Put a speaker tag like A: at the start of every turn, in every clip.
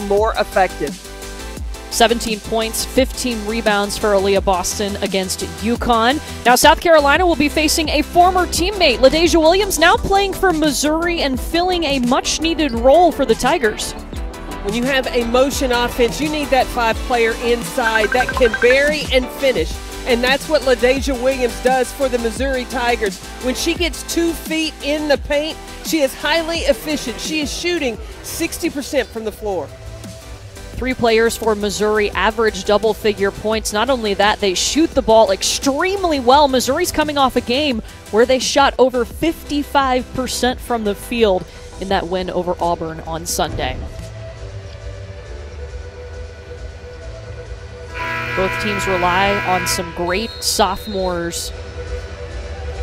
A: more effective.
B: 17 points, 15 rebounds for Aaliyah Boston against UConn. Now South Carolina will be facing a former teammate, LaDasia Williams, now playing for Missouri and filling a much-needed role for the Tigers.
A: When you have a motion offense, you need that 5-player inside that can bury and finish. And that's what LaDasia Williams does for the Missouri Tigers. When she gets 2 feet in the paint, she is highly efficient. She is shooting 60% from the floor.
B: 3 players for Missouri average double-figure points. Not only that, they shoot the ball extremely well. Missouri's coming off a game where they shot over 55% from the field in that win over Auburn on Sunday. Both teams rely on some great sophomores.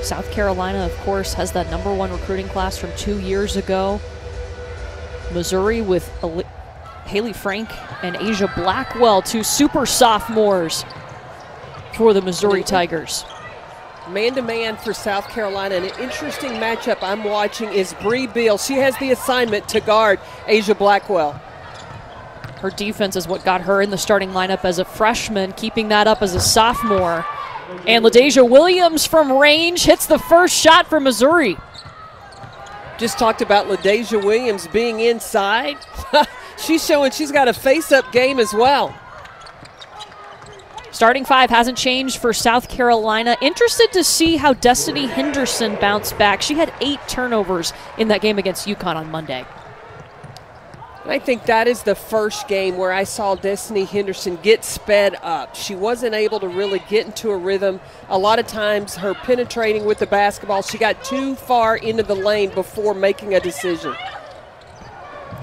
B: South Carolina, of course, has that #1 recruiting class from 2 years ago. Missouri with Haley Frank and Asia Blackwell, 2 super sophomores for the Missouri Tigers.
A: Man-to-man for South Carolina. And an interesting matchup I'm watching is Bree Beal. She has the assignment to guard Asia Blackwell.
B: Her defense is what got her in the starting lineup as a freshman, keeping that up as a sophomore. And LaDasia Williams from range hits the first shot for Missouri.
A: Just talked about LaDasia Williams being inside. She's showing she's got a face-up game as well.
B: Starting 5 hasn't changed for South Carolina. Interested to see how Destiny Henderson bounced back. She had 8 turnovers in that game against UConn on Monday.
A: I think that is the first game where I saw Destiny Henderson get sped up. She wasn't able to really get into a rhythm. A lot of times her penetrating with the basketball, she got too far into the lane before making a decision.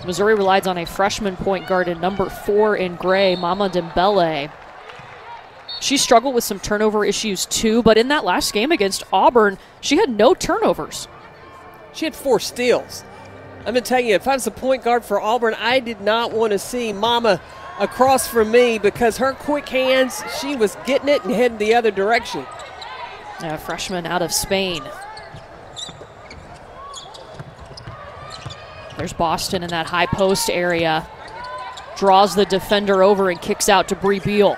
B: Missouri relies on a freshman point guard in #4 in gray, Mama Dembele. She struggled with some turnover issues too, but in that last game against Auburn, she had no turnovers.
A: She had 4 steals. I'm going to tell you, if I was a point guard for Auburn, I did not want to see Mama across from me because her quick hands, she was getting it and heading the other direction.
B: A freshman out of Spain. There's Boston in that high post area. Draws the defender over and kicks out to Bree Beal.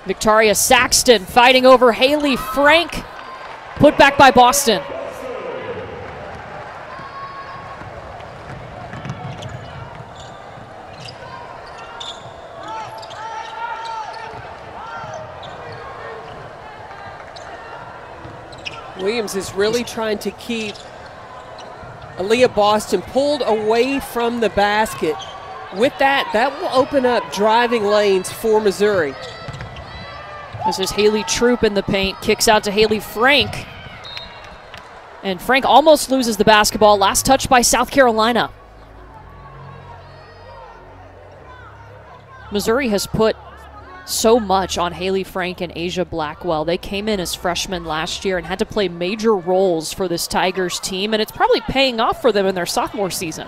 B: Victoria Saxton fighting over Haley Frank. Put back by Boston.
A: Williams is really trying to keep Aaliyah Boston pulled away from the basket. With that, that will open up driving lanes for Missouri.
B: This is Haley Troop in the paint, kicks out to Haley Frank. And Frank almost loses the basketball. Last touch by South Carolina. Missouri has put so much on Haley Frank and Asia Blackwell. They came in as freshmen last year and had to play major roles for this Tigers team, and it's probably paying off for them in their sophomore season.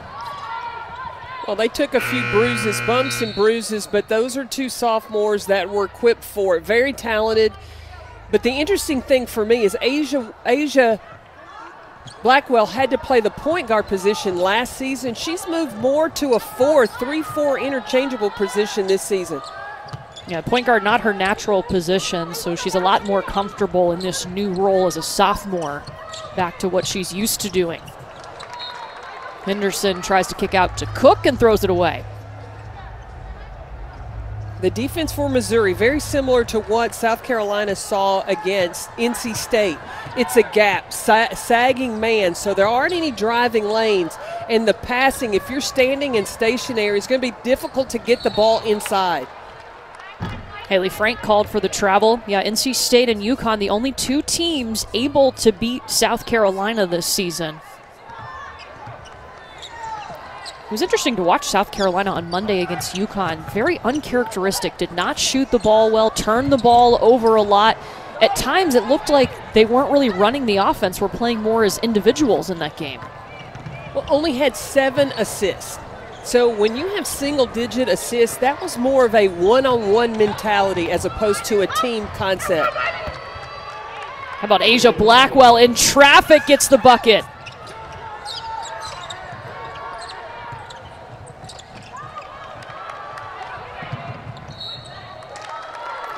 A: Well, they took a few bruises, bumps and bruises, but those are 2 sophomores that were equipped for it. Very talented. But the interesting thing for me is Asia Blackwell had to play the point guard position last season. She's moved more to a 3-4 interchangeable position this season.
B: Yeah, point guard not her natural position, so she's a lot more comfortable in this new role as a sophomore, back to what she's used to doing. Henderson tries to kick out to Cook and throws it away.
A: The defense for Missouri, very similar to what South Carolina saw against NC State. It's a gap, sagging man, so there aren't any driving lanes. And the passing, if you're standing and stationary, it's going to be difficult to get the ball inside.
B: Haley Frank called for the travel. Yeah, NC State and UConn, the only 2 teams able to beat South Carolina this season. It was interesting to watch South Carolina on Monday against UConn. Very uncharacteristic. Did not shoot the ball well, turned the ball over a lot. At times it looked like they weren't really running the offense. Were playing more as individuals in that game.
A: Well, only had 7 assists. So when you have single-digit assists, that was more of a one-on-one mentality as opposed to a team concept.
B: How about Asia Blackwell in traffic gets the bucket?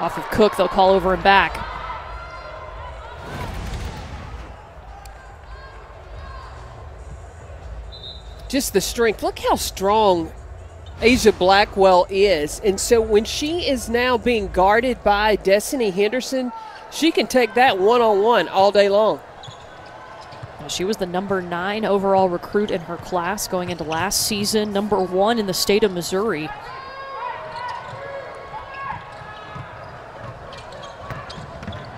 B: Off of Cook, they'll call over and back.
A: Just the strength. Look how strong Asia Blackwell is. And so when she is now being guarded by Destiny Henderson, she can take that one-on-one all day long.
B: She was the number 9 overall recruit in her class going into last season, number 1 in the state of Missouri.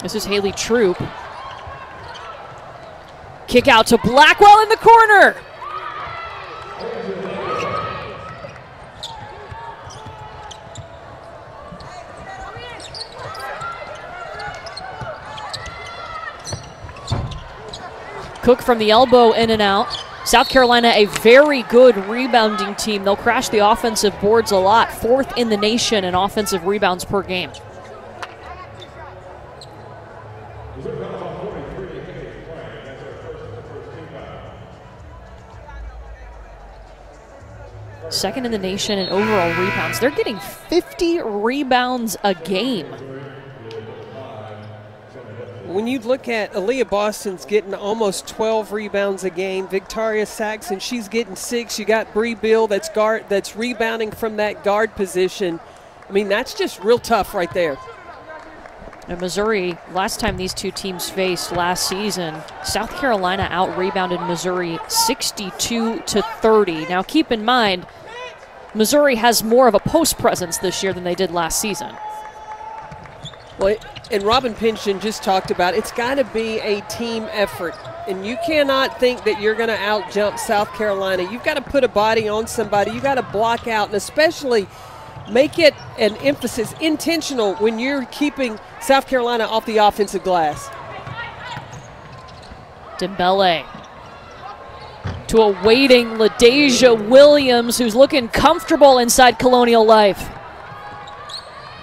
B: This is Haley Troop. Kick out to Blackwell in the corner. Cook from the elbow, in and out. South Carolina, a very good rebounding team. They'll crash the offensive boards a lot. 4th in the nation in offensive rebounds per game. Second in the nation in overall rebounds. They're getting 50 rebounds a game.
A: When you look at Aaliyah Boston's getting almost 12 rebounds a game, Victoria Saxon, she's getting 6. You got Bree Bill that's rebounding from that guard position. I mean, that's just real tough right there.
B: Now Missouri, last time these two teams faced last season, South Carolina out-rebounded Missouri 62-30. Now keep in mind, Missouri has more of a post presence this year than they did last season.
A: Well, and Robin Pingeton just talked about it's got to be a team effort. And you cannot think that you're going to out-jump South Carolina. You've got to put a body on somebody. You've got to block out, and especially make it an emphasis, intentional, when you're keeping South Carolina off the offensive glass.
B: Dembele to a waiting LaDasia Williams, who's looking comfortable inside Colonial Life.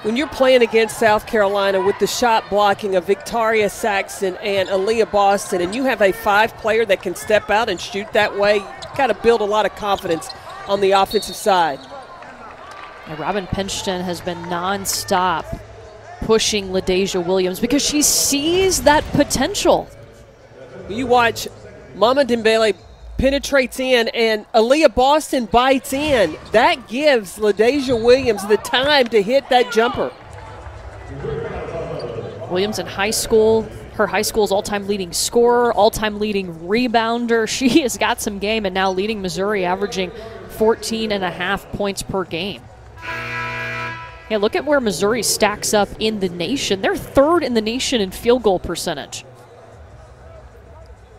A: When you're playing against South Carolina with the shot blocking of Victoria Saxon and Aaliyah Boston, and you have a 5-player that can step out and shoot that way, you've got to build a lot of confidence on the offensive side.
B: And Robin Pingeton has been nonstop pushing LaDasia Williams because she sees that potential.
A: You watch Mama Dembele penetrates in and Aaliyah Boston bites in. That gives LaDasia Williams the time to hit that jumper.
B: Williams in high school, her high school's all-time leading scorer, all-time leading rebounder. She has got some game and now leading Missouri, averaging 14.5 points per game. Yeah, look at where Missouri stacks up in the nation. They're 3rd in the nation in field goal percentage.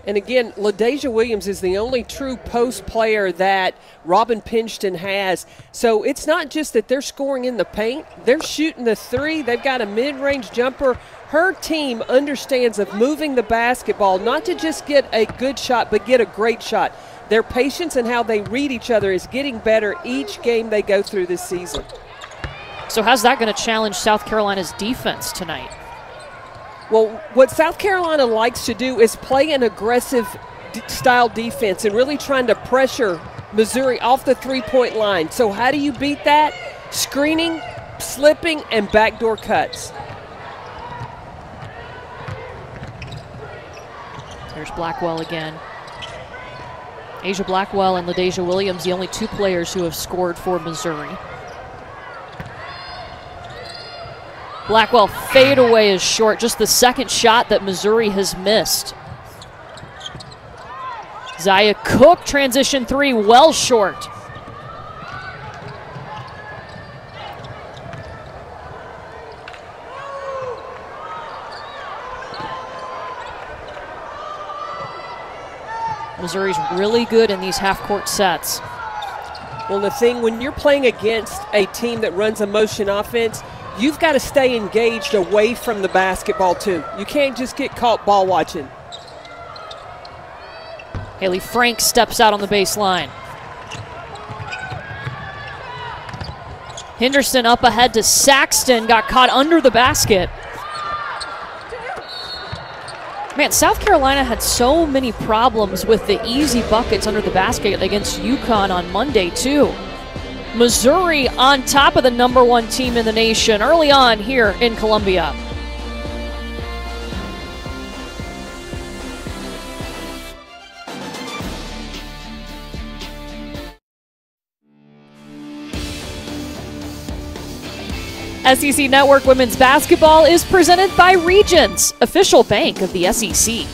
A: And again, LaDasia Williams is the only true post player that Robin Pingeton has. So it's not just that they're scoring in the paint. They're shooting the 3. They've got a mid-range jumper. Her team understands of moving the basketball, not to just get a good shot, but get a great shot. Their patience and how they read each other is getting better each game they go through this season.
B: So how's that going to challenge South Carolina's defense tonight?
A: Well, what South Carolina likes to do is play an aggressive style defense and really trying to pressure Missouri off the 3-point line. So how do you beat that? Screening, slipping, and backdoor cuts.
B: There's Blackwell again. Asia Blackwell and LaDasia Williams, the only 2 players who have scored for Missouri. Blackwell fadeaway is short, just the 2nd shot that Missouri has missed. Zaya Cook, transition 3, well short. Missouri's really good in these half-court sets.
A: Well, the thing, when you're playing against a team that runs a motion offense, you've got to stay engaged away from the basketball, too. You can't just get caught ball watching.
B: Haley Frank steps out on the baseline. Henderson up ahead to Saxton, got caught under the basket. Man, South Carolina had so many problems with the easy buckets under the basket against UConn on Monday, too. Missouri on top of the #1 team in the nation early on here in Columbia. SEC Network Women's Basketball is presented by Regions, official bank of the SEC.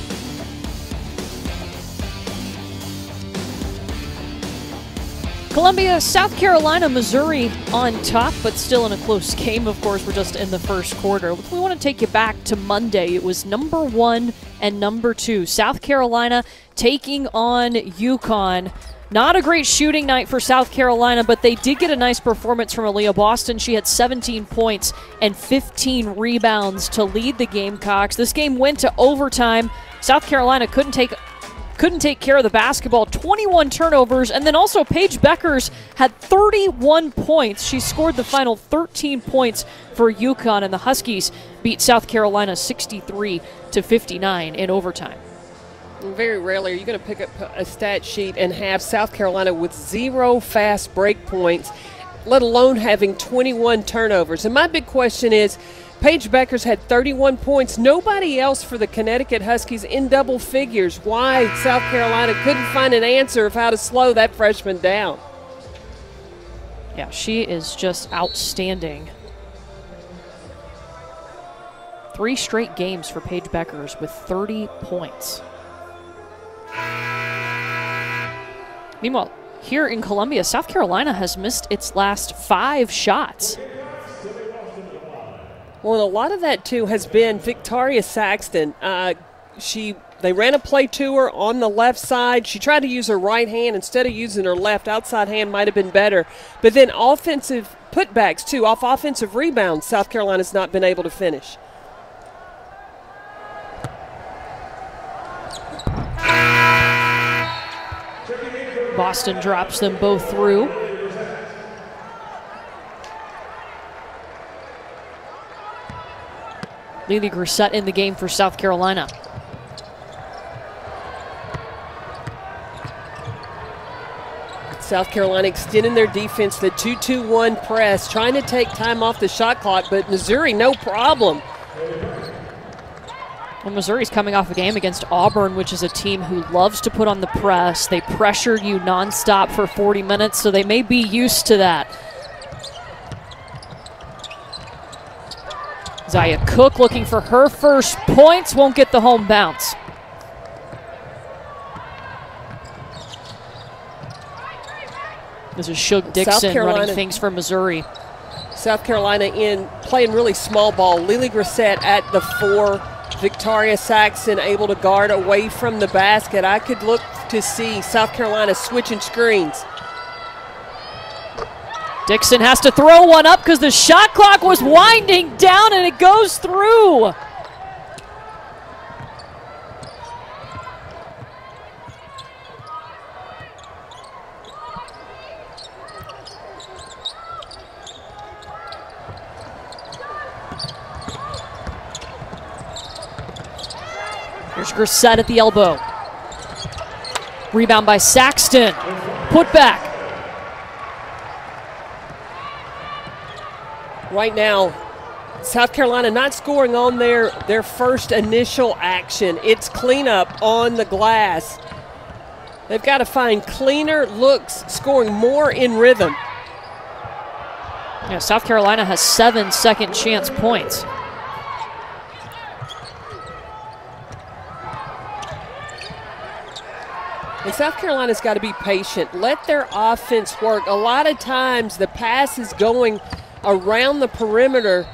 B: Columbia, South Carolina, Missouri on top, but still in a close game. Of course, we're just in the first quarter. We want to take you back to Monday. It was #1 and #2. South Carolina taking on UConn. Not a great shooting night for South Carolina, but they did get a nice performance from Aaliyah Boston. She had 17 points and 15 rebounds to lead the Gamecocks. This game went to overtime. South Carolina couldn't take care of the basketball, 21 turnovers, and then also Paige Beckers had 31 points. She scored the final 13 points for UConn, and the Huskies beat South Carolina 63-59 in overtime.
A: Very rarely are you going to pick up a stat sheet and have South Carolina with 0 fast break points, let alone having 21 turnovers. And my big question is, Paige Beckers had 31 points. Nobody else for the Connecticut Huskies in double figures. Why South Carolina couldn't find an answer of how to slow that freshman down.
B: Yeah, she is just outstanding. 3 straight games for Paige Beckers with 30 points. Meanwhile, here in Columbia, South Carolina has missed its last 5 shots.
A: Well, and a lot of that, too, has been Victaria Saxton. They ran a play to her on the left side. She tried to use her right hand instead of using her left. Outside hand might have been better. But then offensive putbacks, too, off offensive rebounds, South Carolina's not been able to finish.
B: Boston drops them both through. Lily Grissett in the game for South Carolina.
A: South Carolina extending their defense, the 2-2-1 press, trying to take time off the shot clock, but Missouri, no problem.
B: Well, Missouri's coming off a game against Auburn, which is a team who loves to put on the press. They pressured you nonstop for 40 minutes, so they may be used to that. Zaya Cook looking for her first points, won't get the home bounce. This is Shug Dixon running things for Missouri.
A: South Carolina in playing really small ball. Lily Grissett at the 4. Victaria Saxton able to guard away from the basket. I could look to see South Carolina switching screens.
B: Dixon has to throw one up because the shot clock was winding down and it goes through. Here's Grissett at the elbow. Rebound by Saxton. Put back.
A: Right now, South Carolina not scoring on their first initial action. It's cleanup on the glass. They've got to find cleaner looks, scoring more in rhythm.
B: Yeah, South Carolina has 7 second chance points.
A: And South Carolina's got to be patient. Let their offense work. A lot of times the pass is going around the perimeter.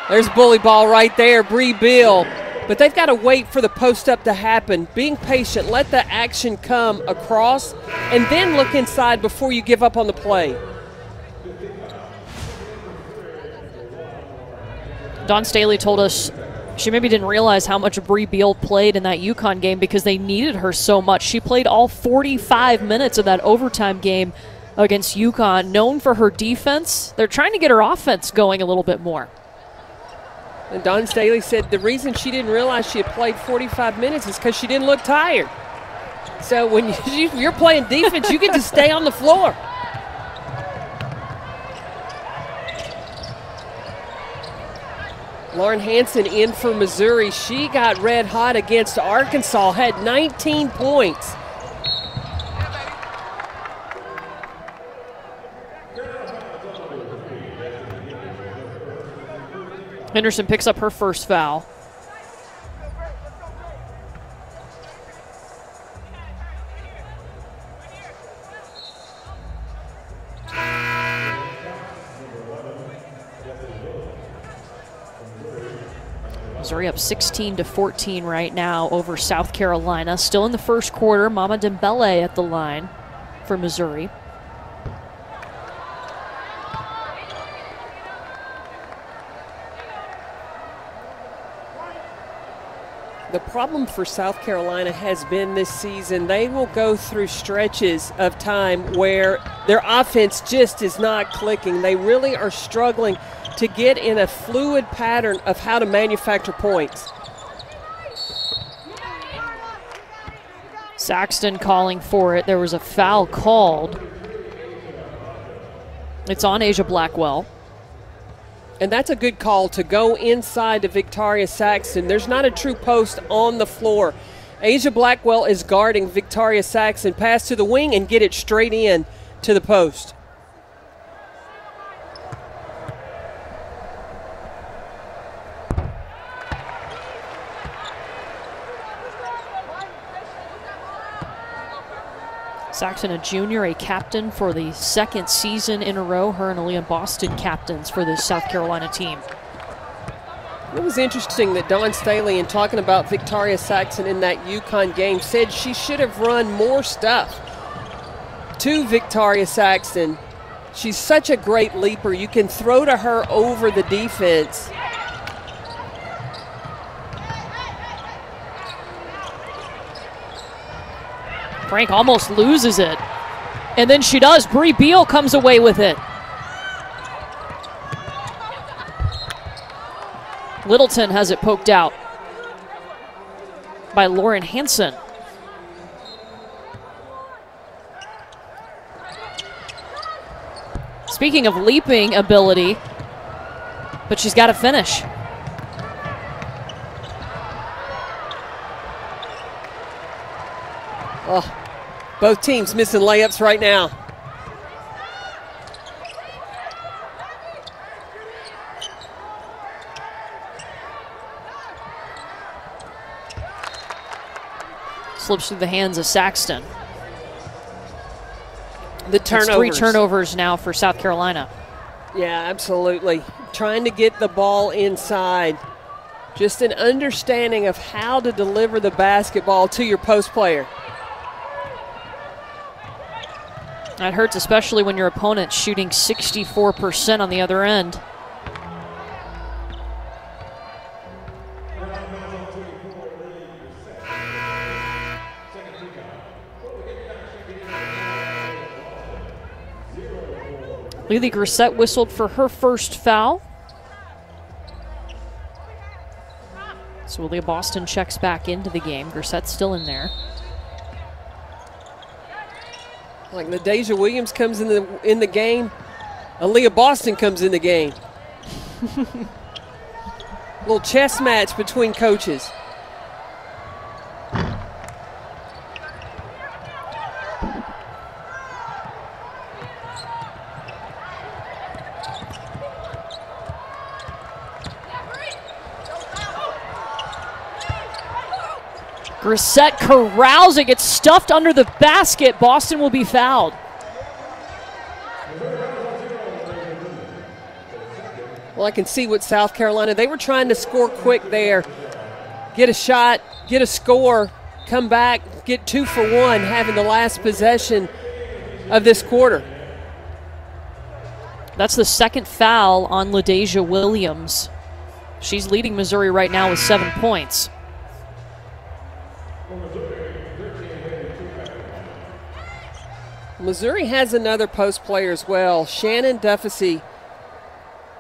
A: There's bully ball right there, Bree Beal. But they've got to wait for the post up to happen. Being patient, let the action come across, and then look inside before you give up on the play.
B: Dawn Staley told us she maybe didn't realize how much Bree Beal played in that UConn game because they needed her so much. She played all 45 minutes of that overtime game against UConn. Known for her defense, they're trying to get her offense going a little bit more.
A: And Dawn Staley said the reason she didn't realize she had played 45 minutes is because she didn't look tired. So when you're playing defense, you get to stay on the floor. Lauren Hansen in for Missouri. She got red hot against Arkansas, had 19 points.
B: Henderson picks up her first foul. Missouri up 16-14 right now over South Carolina. Still in the first quarter. Mama Dembele at the line for Missouri.
A: The problem for South Carolina has been this season, they will go through stretches of time where their offense just is not clicking. They really are struggling to get in a fluid pattern of how to manufacture points.
B: Saxton calling for it. There was a foul called. It's on Asia Blackwell.
A: And that's a good call to go inside to Victaria Saxton. There's not a true post on the floor. Asia Blackwell is guarding Victaria Saxton. Pass to the wing and get it straight in to the post.
B: Saxton, a junior, a captain for the second season in a row. Her and Aaliyah Boston captains for the South Carolina team.
A: It was interesting that Dawn Staley, in talking about Victaria Saxton in that UConn game, said she should have run more stuff to Victaria Saxton. She's such a great leaper. You can throw to her over the defense.
B: Frank almost loses it. And then she does. Bree Beal comes away with it. Littleton has it poked out by Lauren Hansen. Speaking of leaping ability, but she's got to finish.
A: Oh, both teams missing layups right now.
B: Slips through the hands of Saxton.
A: The turnovers.
B: That's 3 turnovers now for South Carolina.
A: Yeah, absolutely. Trying to get the ball inside. Just an understanding of how to deliver the basketball to your post player.
B: That hurts, especially when your opponent's shooting 64% on the other end. Lily Grissett whistled for her first foul. So Aaliyah Boston checks back into the game. Grissett's still in there.
A: Like LaDasia Williams comes in the game, Aaliyah Boston comes in the game. Little chess match between coaches.
B: Grissett carousing, it's stuffed under the basket. Boston will be fouled.
A: Well, I can see what South Carolina, they were trying to score quick there. Get a shot, get a score, come back, get 2 for 1, having the last possession of this quarter.
B: That's the second foul on LaDasia Williams. She's leading Missouri right now with 7 points.
A: Missouri has another post player as well, Shannon Duffy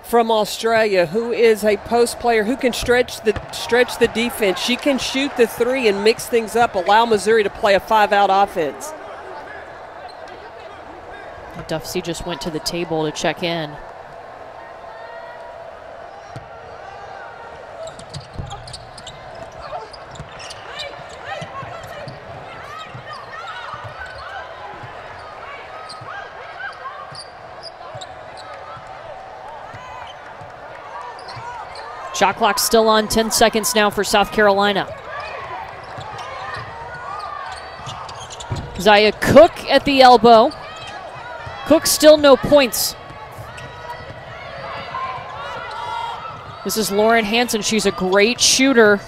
A: from Australia, who is a post player who can stretch the defense. She can shoot the 3 and mix things up, allow Missouri to play a 5-out offense.
B: Duffy just went to the table to check in. Shot clock still on, 10 seconds now for South Carolina. Zia Cook at the elbow. Cook still no points. This is Lauren Hansen. She's a great shooter.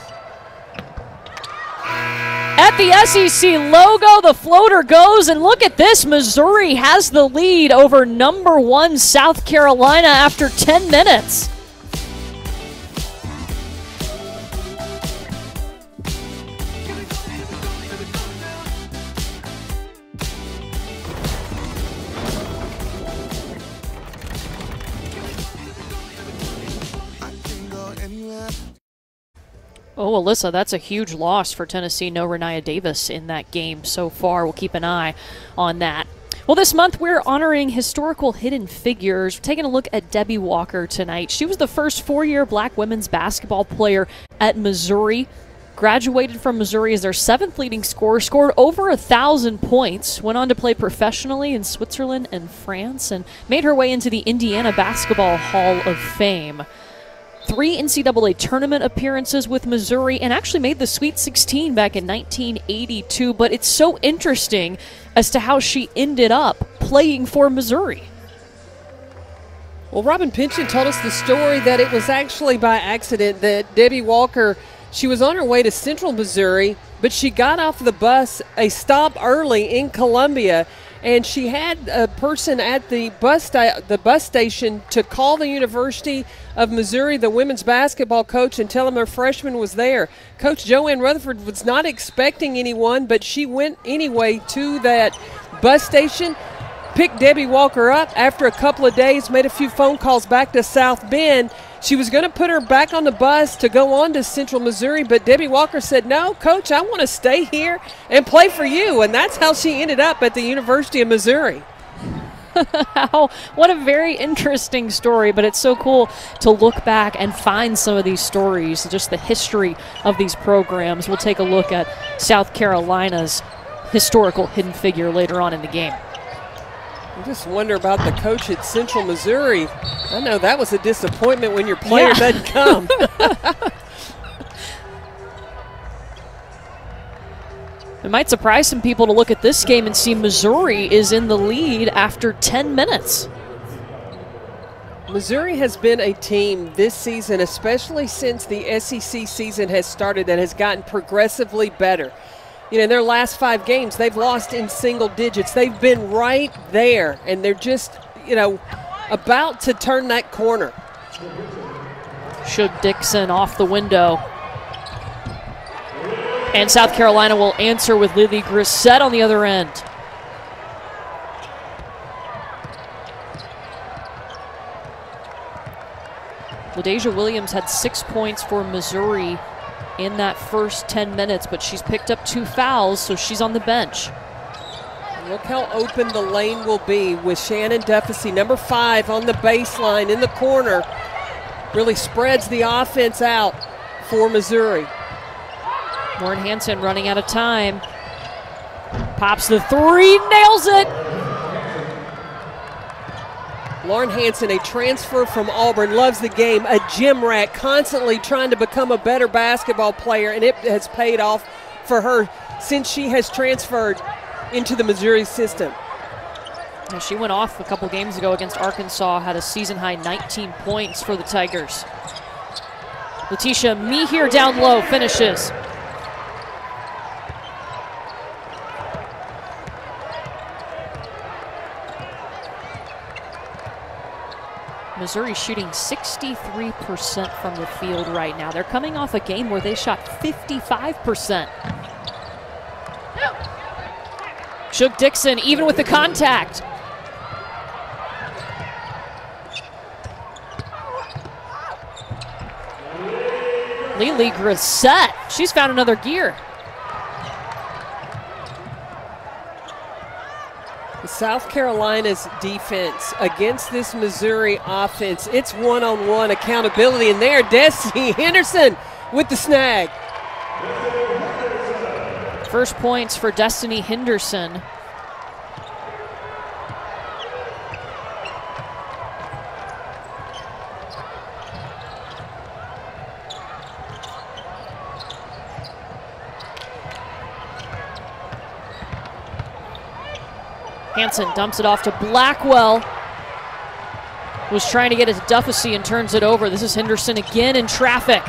B: At the SEC logo, the floater goes, and look at this. Missouri has the lead over number 1 South Carolina after 10 minutes. Oh, Alyssa, that's a huge loss for Tennessee. No Renaya Davis in that game so far. We'll keep an eye on that. Well, this month we're honoring historical hidden figures. We're taking a look at Debbie Walker tonight. She was the first 4-year black women's basketball player at Missouri. Graduated from Missouri as their 7th leading scorer, scored over 1,000 points, went on to play professionally in Switzerland and France, and made her way into the Indiana Basketball Hall of Fame. 3 NCAA tournament appearances with Missouri, and actually made the Sweet 16 back in 1982. But it's so interesting as to how she ended up playing for Missouri.
A: Well, Robin Pynchon told us the story that it was actually by accident that Debbie Walker, she was on her way to Central Missouri, but she got off the bus a stop early in Columbia, and she had a person at the bus station to call the University of Missouri, the women's basketball coach, and tell him her freshman was there. Coach Joanne Rutherford was not expecting anyone, but she went anyway to that bus station, picked Debbie Walker up after a couple of days, made a few phone calls back to South Bend. She was going to put her back on the bus to go on to Central Missouri, but Debbie Walker said, no, Coach, I want to stay here and play for you. And that's how she ended up at the University of Missouri.
B: What a very interesting story, but it's so cool to look back and find some of these stories, just the history of these programs. We'll take a look at South Carolina's historical hidden figure later on in the game.
A: I just wonder about the coach at Central Missouri. I know that was a disappointment when your player doesn't come.
B: It might surprise some people to look at this game and see Missouri is in the lead after 10 minutes.
A: Missouri has been a team this season, especially since the SEC season has started, that has gotten progressively better. You know, in their last 5 games, they've lost in single digits. They've been right there, and they're just, you know, about to turn that corner.
B: Shug Dixon off the window. And South Carolina will answer with Lily Grissett on the other end. LaDasia Williams had 6 points for Missouri in that first 10 minutes, but she's picked up 2 fouls, so she's on the bench.
A: Look how open the lane will be with Shannon Duffy, number 5 on the baseline in the corner. Really spreads the offense out for Missouri.
B: Lauren Hansen running out of time. Pops the 3, nails it!
A: Lauren Hansen, a transfer from Auburn, loves the game, a gym rat, constantly trying to become a better basketball player, and it has paid off for her since she has transferred into the Missouri system.
B: Yeah, she went off a couple games ago against Arkansas, had a season-high 19 points for the Tigers. Letitia Meeher down low, finishes. Missouri shooting 63% from the field right now. They're coming off a game where they shot 55%. Shug Dixon, even with the contact. Lily Grissett, she's found another gear.
A: South Carolina's defense against this Missouri offense, it's one-on-one accountability, and there, Destiny Henderson with the snag.
B: First points for Destiny Henderson. Hansen dumps it off to Blackwell. Was trying to get it to Duffusy and turns it over. This is Henderson again in traffic.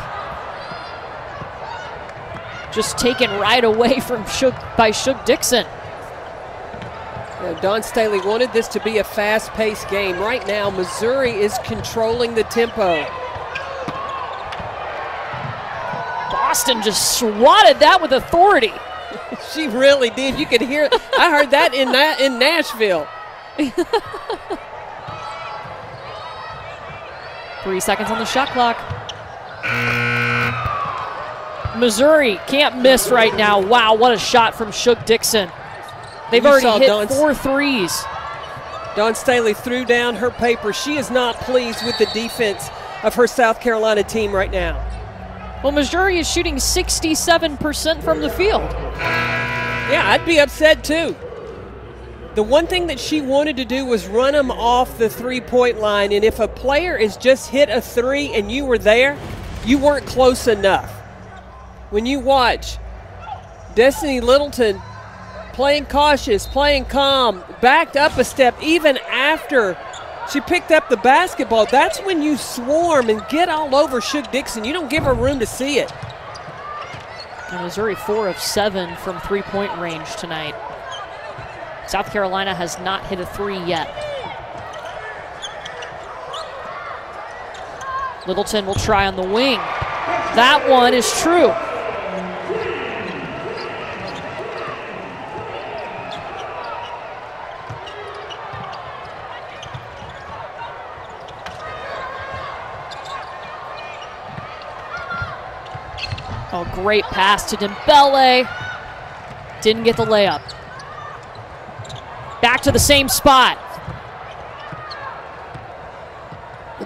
B: Just taken right away from by Shook Dixon.
A: Dawn Staley wanted this to be a fast-paced game. Right now, Missouri is controlling the tempo.
B: Boston just swatted that with authority.
A: She really did. You could hear it. I heard that in Nashville.
B: 3 seconds on the shot clock. Missouri can't miss right now. Wow, what a shot from Shook Dixon. They've already hit 4 threes.
A: Dawn Staley threw down her paper. She is not pleased with the defense of her South Carolina team right now.
B: Well, Missouri is shooting 67% from the field.
A: Yeah, I'd be upset too. The one thing that she wanted to do was run them off the three-point line, and if a player has just hit a three and you were there, you weren't close enough. When you watch Destiny Littleton playing cautious, playing calm, backed up a step even after she picked up the basketball, that's when you swarm and get all over Shook Dixon. You don't give her room to see it.
B: And Missouri 4 of 7 from three-point range tonight. South Carolina has not hit a three yet. Littleton will try on the wing. That one is true. Oh, great pass to Dembele. Didn't get the layup. Back to the same spot.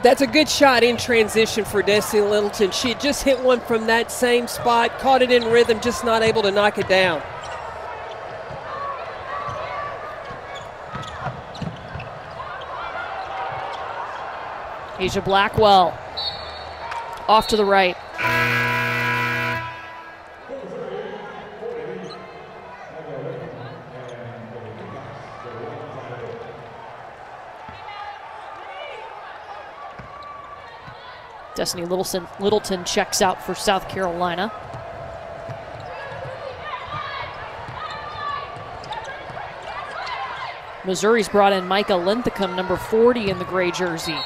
A: That's a good shot in transition for Destiny Littleton. She had just hit one from that same spot, caught it in rhythm, just not able to knock it down.
B: Asia Blackwell off to the right. Destiny Littleton checks out for South Carolina. Missouri's brought in Micah Linthicum, number 40 in the gray jersey.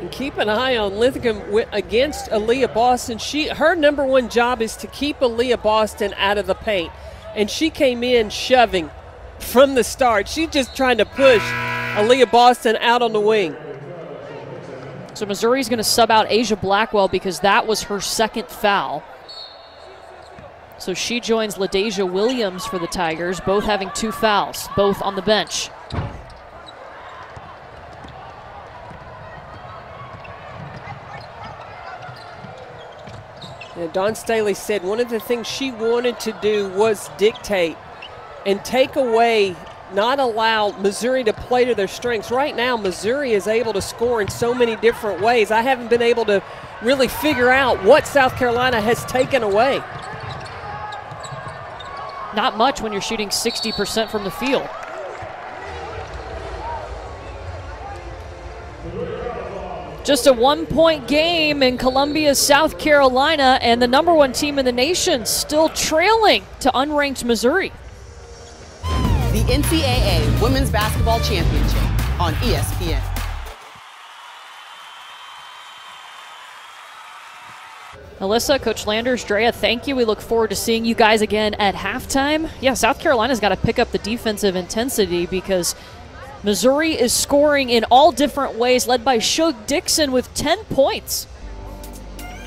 A: And keep an eye on Linthicum against Aaliyah Boston. Her number one job is to keep Aaliyah Boston out of the paint. And she came in shoving from the start. She's just trying to push Aaliyah Boston out on the wing.
B: So Missouri's going to sub out Asia Blackwell because that was her second foul. So she joins LaDasia Williams for the Tigers, both having 2 fouls, both on the bench.
A: Dawn Staley said one of the things she wanted to do was dictate and take away, not allow Missouri to play to their strengths. Right now, Missouri is able to score in so many different ways. I haven't been able to really figure out what South Carolina has taken away.
B: Not much when you're shooting 60% from the field. Just a 1-point game in Columbia, South Carolina, and the number 1 team in the nation still trailing to unranked Missouri.
C: The NCAA Women's Basketball Championship on ESPN.
B: Alyssa, Coach Landers, Drea, thank you. We look forward to seeing you guys again at halftime. Yeah, South Carolina's got to pick up the defensive intensity because Missouri is scoring in all different ways, led by Shook Dixon with 10 points.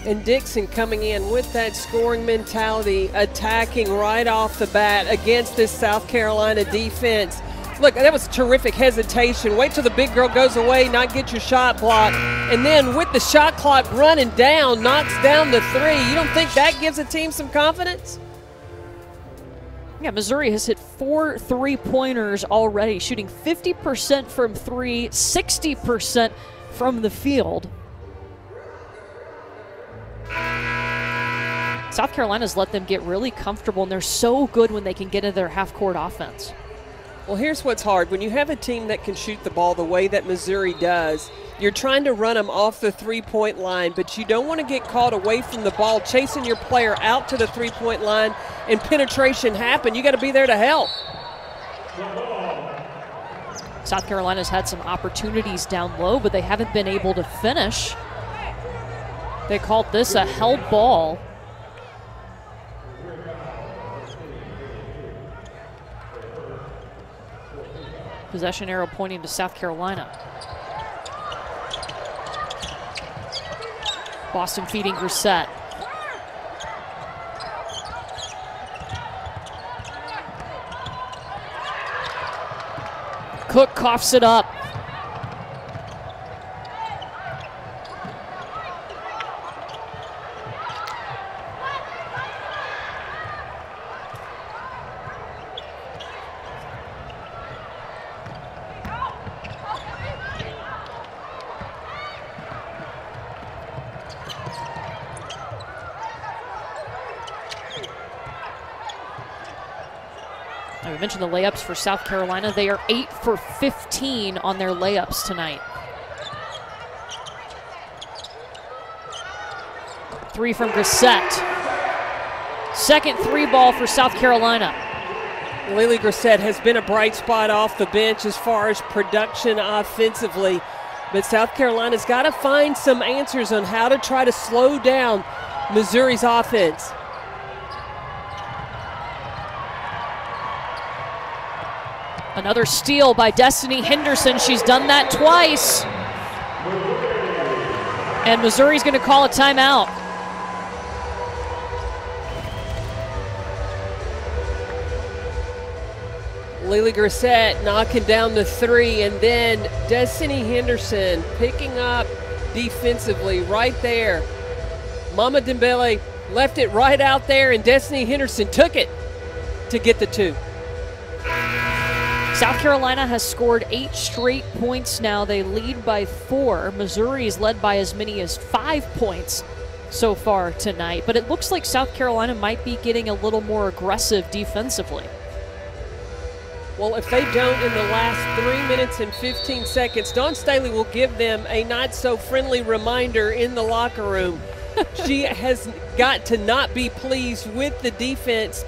A: And Dixon coming in with that scoring mentality, attacking right off the bat against this South Carolina defense. Look, that was terrific hesitation. Wait till the big girl goes away, not get your shot blocked. And then with the shot clock running down, knocks down the 3. You don't think that gives a team some confidence?
B: Yeah, Missouri has hit 4 3-pointers already, shooting 50% from 3, 60% from the field. South Carolina's let them get really comfortable, and they're so good when they can get into their half-court offense.
A: Well, here's what's hard. When you have a team that can shoot the ball the way that Missouri does, you're trying to run them off the three-point line, but you don't want to get caught away from the ball, chasing your player out to the three-point line and penetration happen. You got to be there to help.
B: South Carolina's had some opportunities down low, but they haven't been able to finish. They called this a held ball. Possession arrow pointing to South Carolina. Boston feeding Grissett. Cook coughs it up. I mentioned the layups for South Carolina. They are 8 for 15 on their layups tonight. 3 from Grissett. Second three ball for South Carolina.
A: Lily Grissett has been a bright spot off the bench as far as production offensively, but South Carolina's got to find some answers on how to try to slow down Missouri's offense.
B: Another steal by Destiny Henderson. She's done that twice. And Missouri's going to call a timeout.
A: Lily Grissett knocking down the three, and then Destiny Henderson picking up defensively right there. Mama Dembele left it right out there, and Destiny Henderson took it to get the 2.
B: South Carolina has scored 8 straight points now. They lead by 4. Missouri is led by as many as 5 points so far tonight. But it looks like South Carolina might be getting a little more aggressive defensively.
A: Well, if they don't in the last 3 minutes and 15 seconds, Dawn Staley will give them a not-so-friendly reminder in the locker room. She has got to not be pleased with the defense.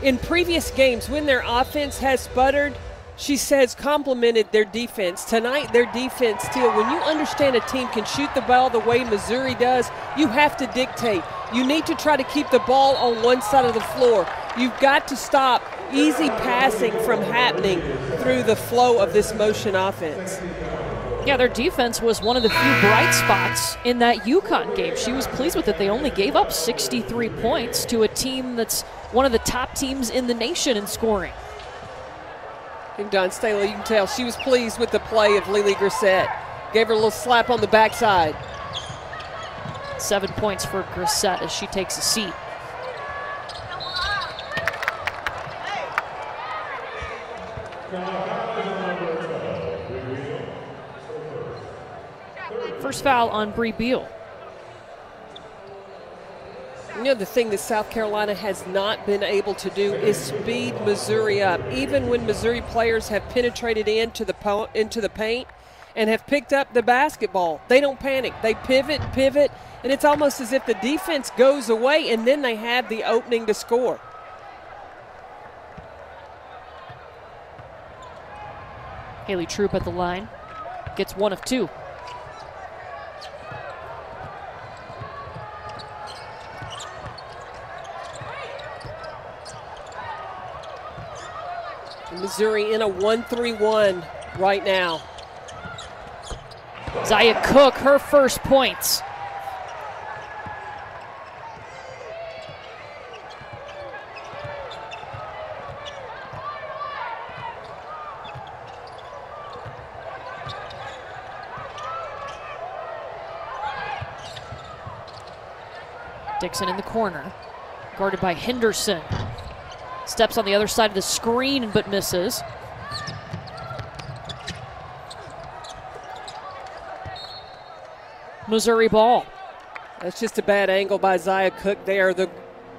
A: In previous games, when their offense has sputtered, she says complimented their defense. Tonight, their defense still, when you understand a team can shoot the ball the way Missouri does, you have to dictate. You need to try to keep the ball on one side of the floor. You've got to stop easy passing from happening through the flow of this motion offense.
B: Yeah, their defense was one of the few bright spots in that UConn game. She was pleased with it. They only gave up 63 points to a team that's one of the top teams in the nation in scoring.
A: And Dawn Staley, you can tell she was pleased with the play of Lily Grissett. Gave her a little slap on the backside.
B: 7 points for Grissett as she takes a seat. First foul on Bree Beal.
A: You know, the thing that South Carolina has not been able to do is speed Missouri up. Even when Missouri players have penetrated into the paint and have picked up the basketball, they don't panic. They pivot, and it's almost as if the defense goes away and then they have the opening to score.
B: Haley Troop at the line. Gets 1 of 2.
A: Missouri in a 1-3-1 right now.
B: Zia Cook, her first points. Dixon in the corner, guarded by Henderson. Steps on the other side of the screen, but misses. Missouri ball.
A: That's just a bad angle by Zia Cook there. The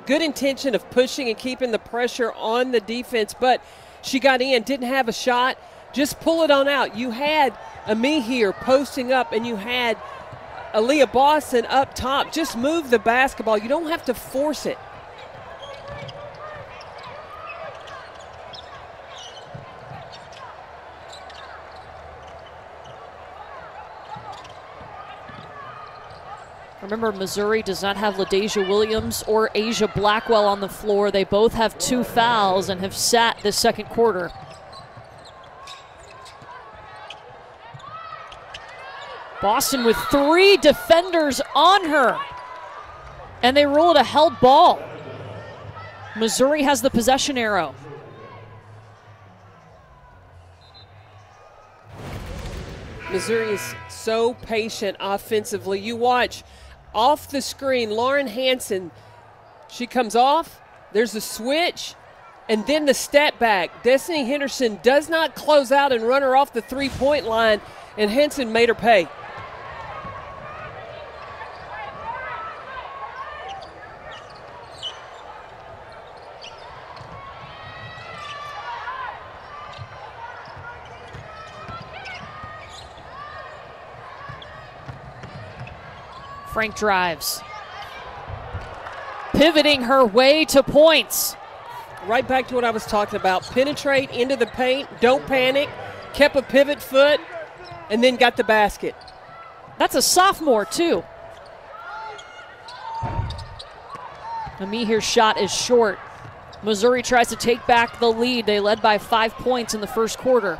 A: good intention of pushing and keeping the pressure on the defense, but she got in, didn't have a shot. Just pull it on out. You had Amihere posting up, and you had Aaliyah Boston up top. Just move the basketball. You don't have to force it.
B: Remember, Missouri does not have LaDasia Williams or Asia Blackwell on the floor. They both have 2 fouls and have sat this second quarter. Boston with 3 defenders on her, and they rule it a held ball. Missouri has the possession arrow.
A: Missouri is so patient offensively. You watch off the screen, Lauren Hansen, she comes off, there's a switch, and then the step back. Destiny Henderson does not close out and run her off the three-point line, and Hansen made her pay.
B: Frank drives. Pivoting her way to points.
A: Right back to what I was talking about. Penetrate into the paint, don't panic, kept a pivot foot, and then got the basket.
B: That's a sophomore, too. Amihere's shot is short. Missouri tries to take back the lead. They led by 5 points in the first quarter.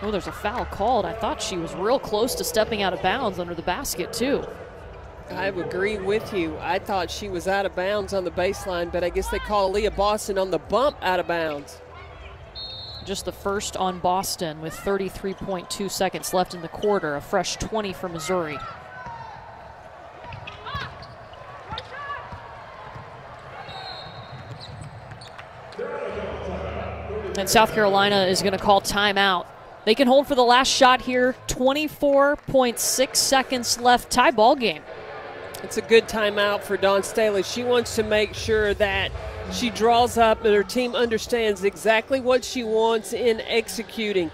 B: Oh, there's a foul called. I thought she was real close to stepping out of bounds under the basket, too.
A: I agree with you. I thought she was out of bounds on the baseline, but I guess they call Aaliyah Boston on the bump out of bounds.
B: Just the first on Boston with 33.2 seconds left in the quarter. A fresh 20 for Missouri. And South Carolina is going to call timeout. They can hold for the last shot here. 24.6 seconds left. Tie ball game.
A: It's a good timeout for Dawn Staley. She wants to make sure that she draws up and her team understands exactly what she wants in executing.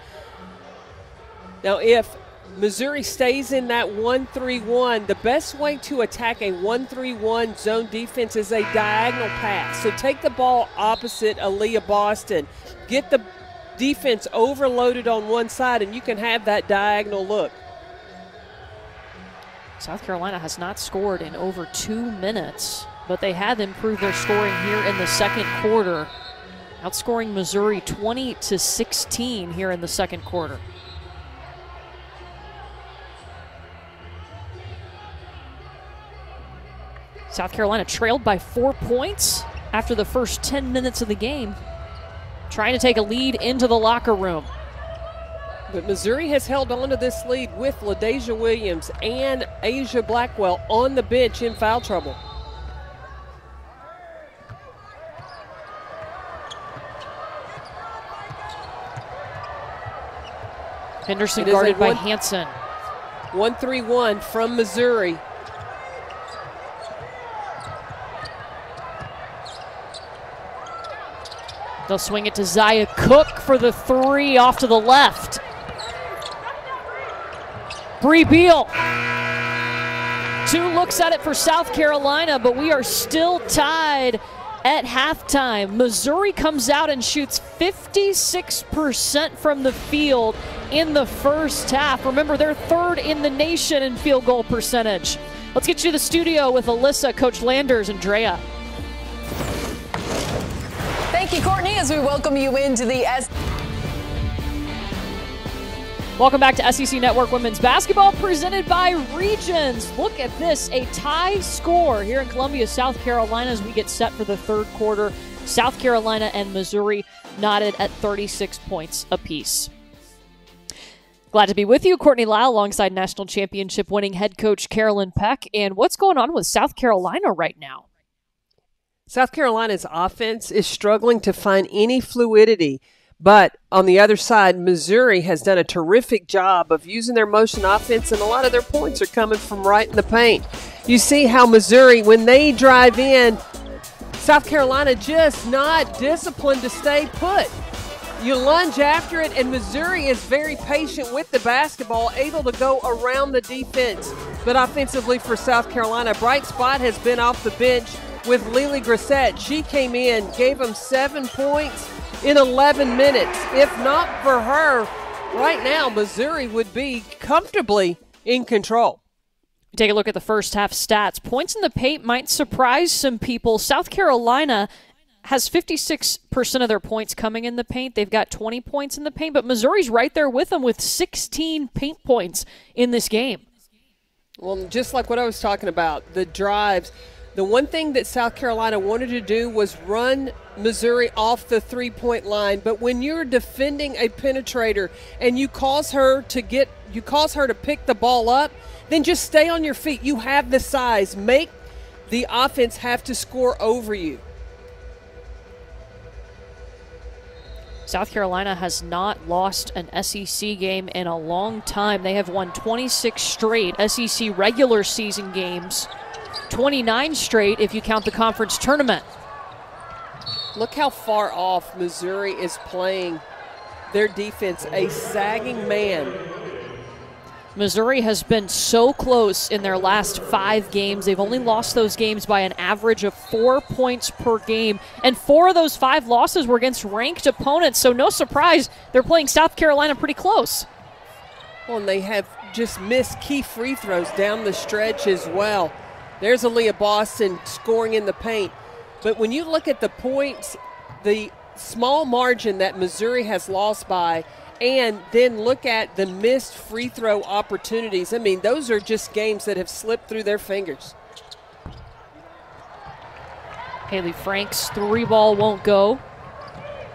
A: Now, if Missouri stays in that 1-3-1, the best way to attack a 1-3-1 zone defense is a diagonal pass. So take the ball opposite Aaliyah Boston. Get the defense overloaded on one side, and you can have that diagonal look.
B: South Carolina has not scored in over 2 minutes, but they have improved their scoring here in the second quarter, outscoring Missouri 20-16 here in the second quarter. South Carolina trailed by 4 points after the first 10 minutes of the game, trying to take a lead into the locker room.
A: But Missouri has held on to this lead with LaDasia Williams and Asia Blackwell on the bench in foul trouble.
B: Henderson guarded by Hansen.
A: 1-3-1 from Missouri.
B: They'll swing it to Zia Cook for the three off to the left. Bree Beal. 2 looks at it for South Carolina, but we are still tied at halftime. Missouri comes out and shoots 56% from the field in the first half. Remember, they're 3rd in the nation in field goal percentage. Let's get you to the studio with Alyssa, Coach Landers, and Drea.
C: Thank you, Courtney, as we welcome you into the
B: Welcome back to SEC Network Women's Basketball, presented by Regions. Look at this, a tie score here in Columbia, South Carolina, as we get set for the third quarter. South Carolina and Missouri knotted at 36 points apiece. Glad to be with you, Courtney Lyle, alongside national championship winning head coach Carolyn Peck. And what's going on with South Carolina right now?
A: South Carolina's offense is struggling to find any fluidity. But on the other side, Missouri has done a terrific job of using their motion offense, and a lot of their points are coming from right in the paint. You see how Missouri, when they drive in, South Carolina just not disciplined to stay put. You lunge after it, and Missouri is very patient with the basketball, able to go around the defense. But offensively for South Carolina, bright spot has been off the bench with Lily Grissett. She came in, gave them 7 points in 11 minutes. If not for her, right now Missouri would be comfortably in control.
B: Take a look at the first half stats. Points in the paint might surprise some people. South Carolina has 56% of their points coming in the paint. They've got 20 points in the paint, but Missouri's right there with them with 16 paint points in this game.
A: Well, just like what I was talking about, the drives. The one thing that South Carolina wanted to do was run Missouri off the three-point line, but when you're defending a penetrator and you cause her to pick the ball up, then just stay on your feet. You have the size. Make the offense have to score over you.
B: South Carolina has not lost an SEC game in a long time. They have won 26 straight SEC regular season games, 29 straight if you count the conference tournament.
A: Look how far off Missouri is playing their defense, a sagging man.
B: Missouri has been so close in their last 5 games. They've only lost those games by an average of 4 points per game. And 4 of those 5 losses were against ranked opponents. So no surprise, they're playing South Carolina pretty close.
A: Well, and they have just missed key free throws down the stretch as well. There's Aaliyah Boston scoring in the paint. But when you look at the points, the small margin that Missouri has lost by, and then look at the missed free throw opportunities. I mean, those are just games that have slipped through their fingers.
B: Haley Frank's 3-ball won't go.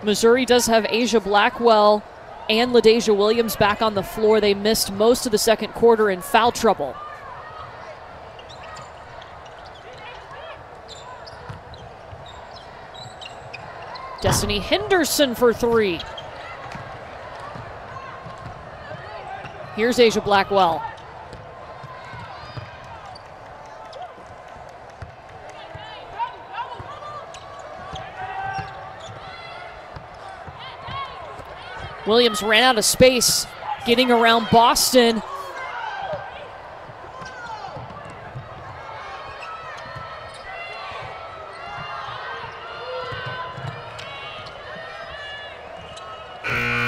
B: Missouri does have Asia Blackwell and LaDasia Williams back on the floor. They missed most of the second quarter in foul trouble. Destiny Henderson for 3. Here's Asia Blackwell. Williams ran out of space, getting around Boston.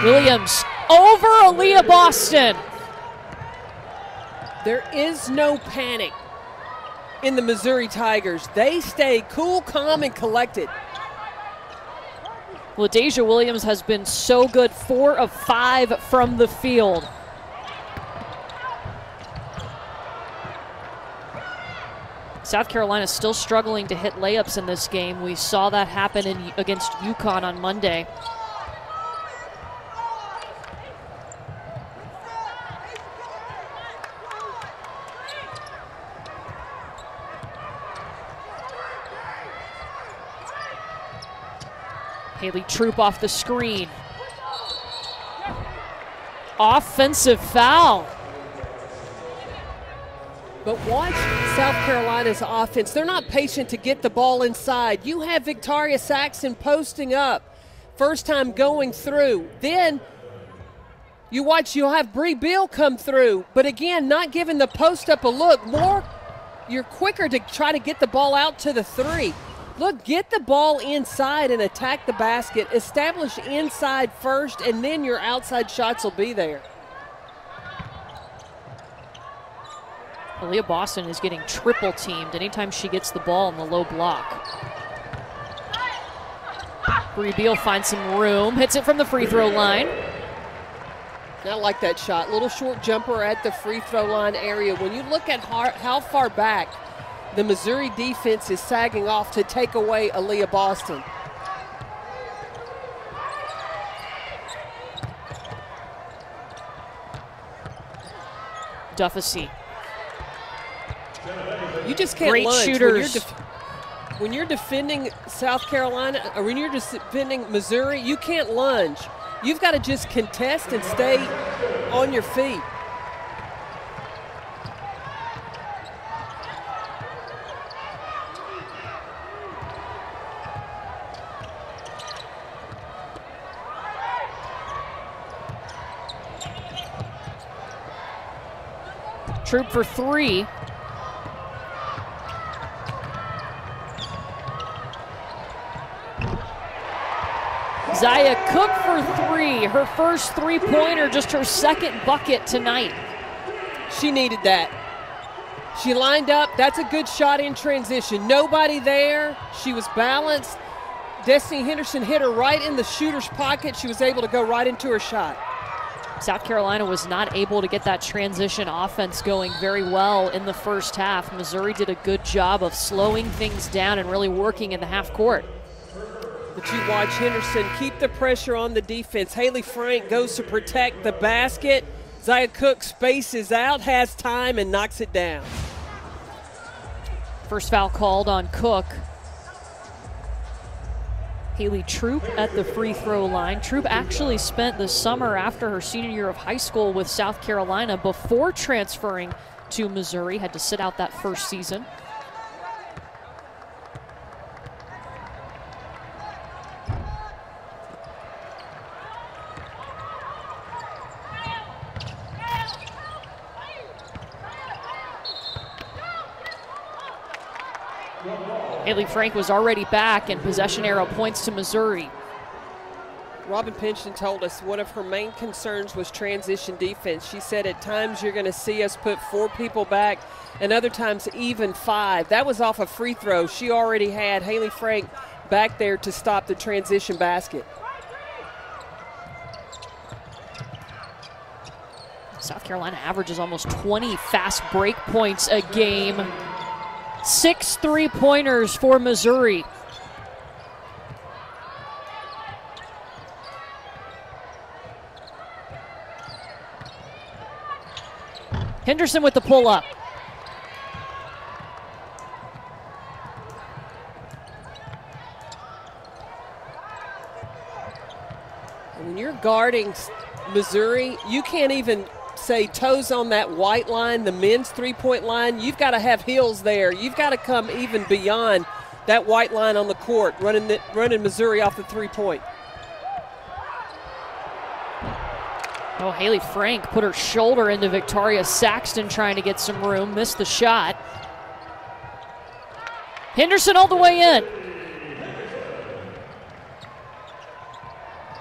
B: Williams over Aaliyah Boston.
A: There is no panic in the Missouri Tigers. They stay cool, calm, and collected.
B: LaDasia Williams has been so good, 4 of 5 from the field. South Carolina still struggling to hit layups in this game. We saw that happen against UConn on Monday. Haley Troop off the screen. Offensive foul.
A: But watch South Carolina's offense. They're not patient to get the ball inside. You have Victoria Saxon posting up. First time going through. Then you watch, you'll have Bree Beal come through. But again, not giving the post up a look. You're quicker to try to get the ball out to the 3. Look, get the ball inside and attack the basket. Establish inside first, and then your outside shots will be there.
B: Aaliyah Boston is getting triple teamed anytime she gets the ball in the low block. Bree Beal finds some room, hits it from the free throw line.
A: I like that shot. Little short jumper at the free throw line area. When you look at how far back the Missouri defense is sagging off to take away Aaliyah Boston.
B: Duffesey.
A: You just can't
B: Great
A: lunge.
B: shooters.
A: When you're defending South Carolina, or when you're defending Missouri, you can't lunge. You've got to just contest and stay on your feet.
B: Troop for three. Zia Cook for three. Her first three-pointer, just her second bucket tonight.
A: She needed that. She lined up. That's a good shot in transition. Nobody there. She was balanced. Destiny Henderson hit her right in the shooter's pocket. She was able to go right into her shot.
B: South Carolina was not able to get that transition offense going very well in the first half. Missouri did a good job of slowing things down and really working in the half court.
A: But you watch Henderson keep the pressure on the defense. Haley Frank goes to protect the basket. Zia Cook spaces out, has time, and knocks it down.
B: First foul called on Cook. Haley Troop at the free throw line. Troop actually spent the summer after her senior year of high school with South Carolina before transferring to Missouri. Had to sit out that first season. Haley Frank was already back, and possession arrow points to Missouri.
A: Robin Pinchton told us one of her main concerns was transition defense. She said at times you're going to see us put 4 people back and other times even 5. That was off a free throw. She already had Haley Frank back there to stop the transition basket.
B: South Carolina averages almost 20 fast break points a game. 6 3-pointers for Missouri. Henderson with the pull-up.
A: When you're guarding Missouri, you can't even say toes on that white line, the men's three-point line. You've got to have heels there. You've got to come even beyond that white line on the court, running Missouri off the three-point.
B: Oh, Haley Frank put her shoulder into Victoria Saxton trying to get some room, missed the shot. Henderson all the way in.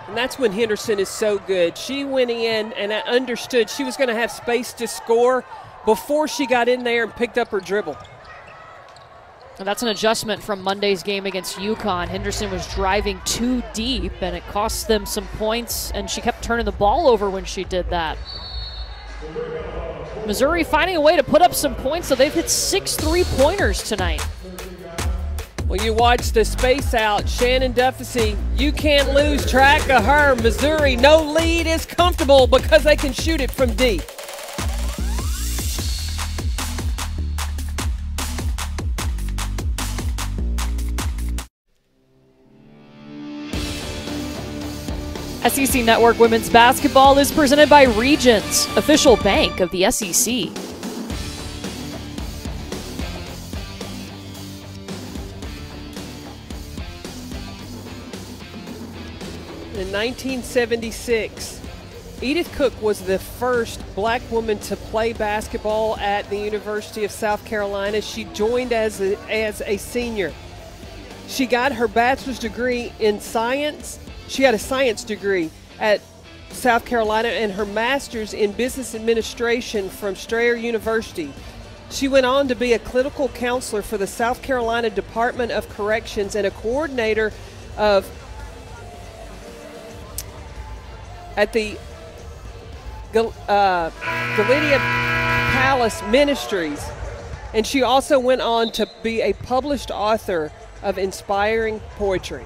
A: And that's when Henderson is so good. She went in and understood she was going to have space to score before she got in there and picked up her dribble.
B: And that's an adjustment from Monday's game against UConn. Henderson was driving too deep, and it cost them some points, and she kept turning the ball over when she did that. Missouri finding a way to put up some points, so they've hit 6 3-pointers tonight.
A: When you watch the space out, Shannon Duffesey, you can't lose track of her. Missouri, no lead is comfortable because they can shoot it from deep.
B: SEC Network Women's Basketball is presented by Regions, official bank of the SEC.
A: In 1976, Edith Cook was the first black woman to play basketball at the University of South Carolina. She joined as a senior. She got her bachelor's degree in science. She had a science degree at South Carolina and her master's in business administration from Strayer University. She went on to be a clinical counselor for the South Carolina Department of Corrections and a coordinator at the Gallidia Palace Ministries. And she also went on to be a published author of inspiring poetry.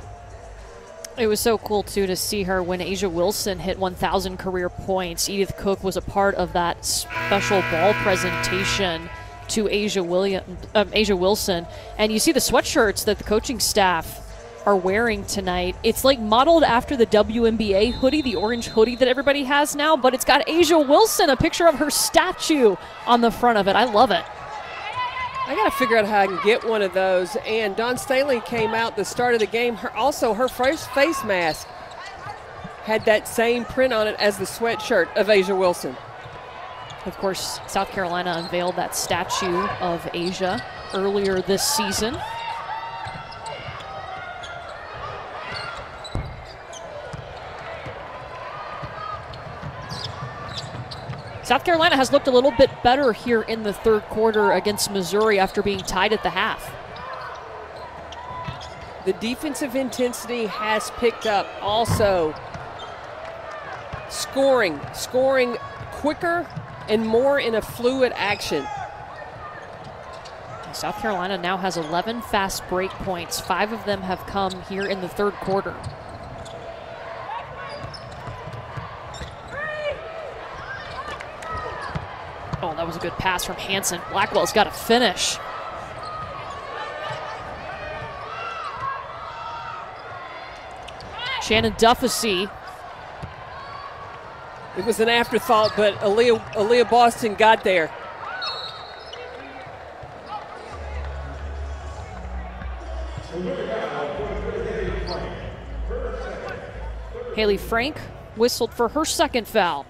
B: It was so cool, too, to see her when A'ja Wilson hit 1,000 career points. Edith Cook was a part of that special ball presentation to A'ja Wilson. And you see the sweatshirts that the coaching staff are wearing tonight. It's like modeled after the WNBA hoodie, the orange hoodie that everybody has now, but it's got A'ja Wilson, a picture of her statue on the front of it. I love it.
A: I got to figure out how I can get one of those. And Dawn Staley came out the start of the game. Her first face mask had that same print on it as the sweatshirt of A'ja Wilson.
B: Of course, South Carolina unveiled that statue of A'ja earlier this season. South Carolina has looked a little bit better here in the third quarter against Missouri after being tied at the half.
A: The defensive intensity has picked up. Also, scoring quicker and more in a fluid action.
B: South Carolina now has 11 fast break points. 5 of them have come here in the third quarter. Oh, that was a good pass from Hanson. Blackwell's got to finish. Shannon Duffusy.
A: It was an afterthought, but Aaliyah Boston got there.
B: Haley Frank whistled for her second foul.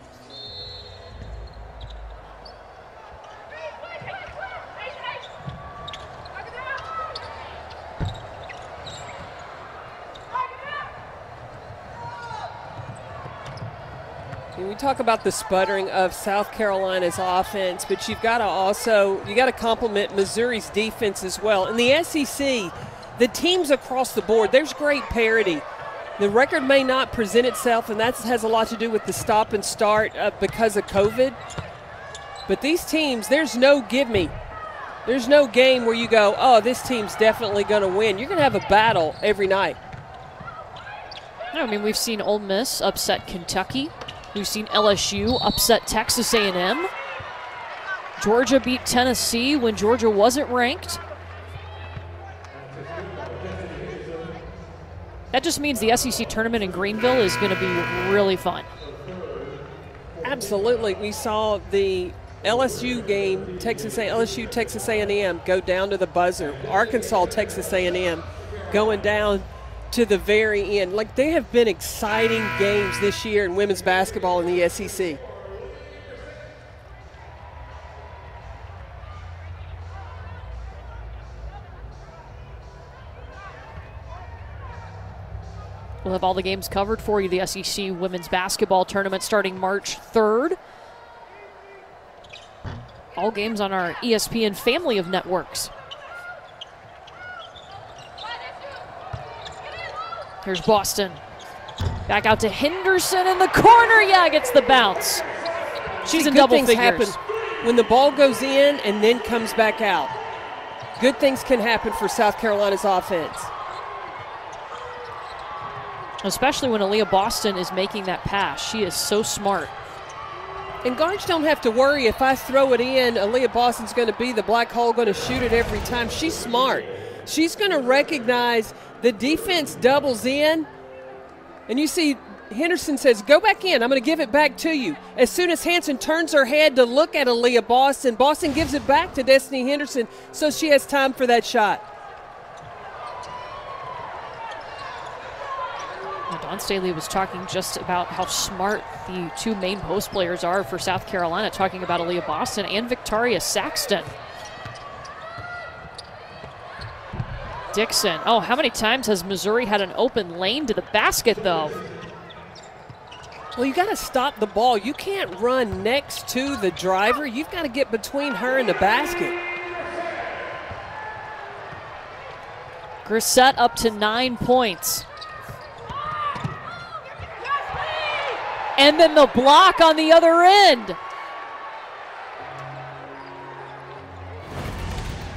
A: We talk about the sputtering of South Carolina's offense, but you got to compliment Missouri's defense as well. In the SEC, the teams across the board, there's great parity. The record may not present itself, and that has a lot to do with the stop and start because of COVID. But these teams, there's no give me. There's no game where you go, oh, this team's definitely going to win. You're going to have a battle every night.
B: I mean, we've seen Ole Miss upset Kentucky. We've seen LSU upset Texas A&M. Georgia beat Tennessee when Georgia wasn't ranked. That just means the SEC tournament in Greenville is going to be really fun.
A: Absolutely. We saw the LSU game, LSU Texas A&M go down to the buzzer. Arkansas Texas A&M going down to the very end. Like, they have been exciting games this year in women's basketball in the SEC.
B: We'll have all the games covered for you. The SEC women's basketball tournament starting March 3rd. All games on our ESPN family of networks. Here's Boston. Back out to Henderson in the corner. Yeah, gets the bounce. She's in double figures.
A: Happen when the ball goes in and then comes back out. Good things can happen for South Carolina's offense.
B: Especially when Aaliyah Boston is making that pass. She is so smart.
A: And guards don't have to worry if I throw it in, Aaliyah Boston's going to be the black hole, going to shoot it every time. She's smart. She's going to recognize the defense doubles in, and you see Henderson says, go back in. I'm going to give it back to you. As soon as Hanson turns her head to look at Aaliyah Boston, Boston gives it back to Destiny Henderson so she has time for that shot.
B: Dawn Staley was talking just about how smart the two main post players are for South Carolina, talking about Aaliyah Boston and Victoria Saxton. Dixon. Oh, how many times has Missouri had an open lane to the basket, though?
A: Well, you got to stop the ball. You can't run next to the driver. You've got to get between her and the basket.
B: Grissett up to 9 points. And then the block on the other end.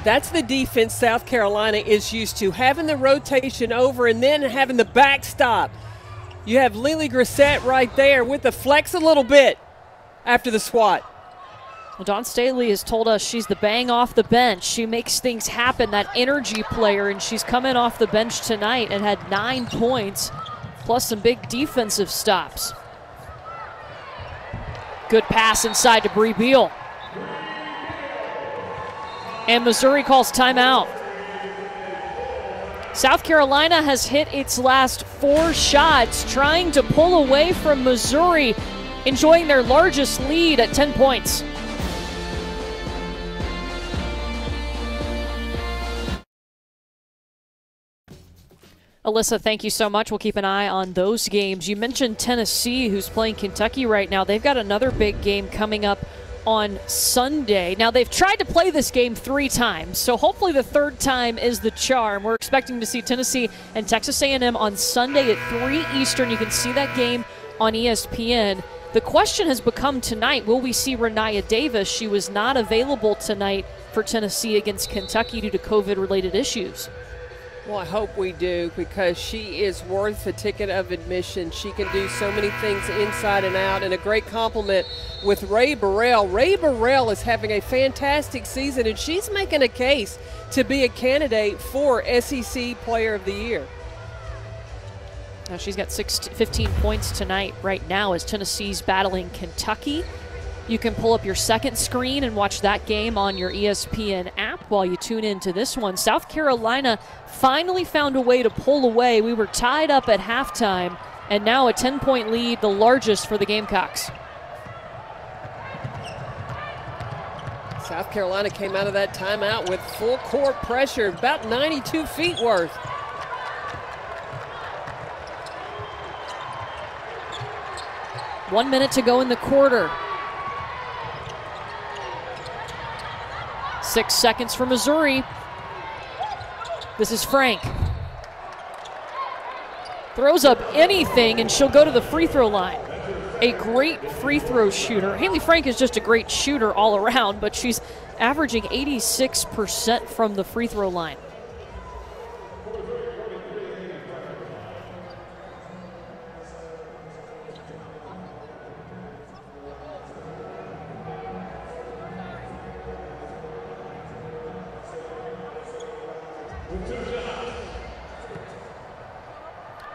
A: That's the defense South Carolina is used to, having the rotation over and then having the backstop. You have Lily Grissett right there with the flex a little bit after the swat.
B: Well, Dawn Staley has told us she's the bang off the bench. She makes things happen, that energy player, and she's coming off the bench tonight and had 9 points, plus some big defensive stops. Good pass inside to Bree Beal. And Missouri calls timeout. South Carolina has hit its last 4 shots, trying to pull away from Missouri, enjoying their largest lead at 10 points. Alyssa, thank you so much. We'll keep an eye on those games. You mentioned Tennessee, who's playing Kentucky right now. They've got another big game coming up on Sunday. Now, they've tried to play this game 3 times, so hopefully the 3rd time is the charm. We're expecting to see Tennessee and Texas A&M on Sunday at 3 Eastern. You can see that game on ESPN. The question has become tonight, will we see Rennia Davis? She was not available tonight for Tennessee against Kentucky due to COVID-related issues.
A: Well, I hope we do, because she is worth a ticket of admission. She can do so many things inside and out, and a great compliment with Rae Burrell. Rae Burrell is having a fantastic season, and she's making a case to be a candidate for SEC Player of the Year.
B: Now she's got 15 points tonight right now as Tennessee's battling Kentucky. You can pull up your second screen and watch that game on your ESPN app while you tune into this one. South Carolina finally found a way to pull away. We were tied up at halftime, and now a 10-point lead, the largest for the Gamecocks.
A: South Carolina came out of that timeout with full court pressure, about 92 feet worth.
B: One minute to go in the quarter. 6 seconds for Missouri. This is Frank. Throws up anything, and she'll go to the free throw line. A great free throw shooter. Haley Frank is just a great shooter all around, but she's averaging 86% from the free throw line.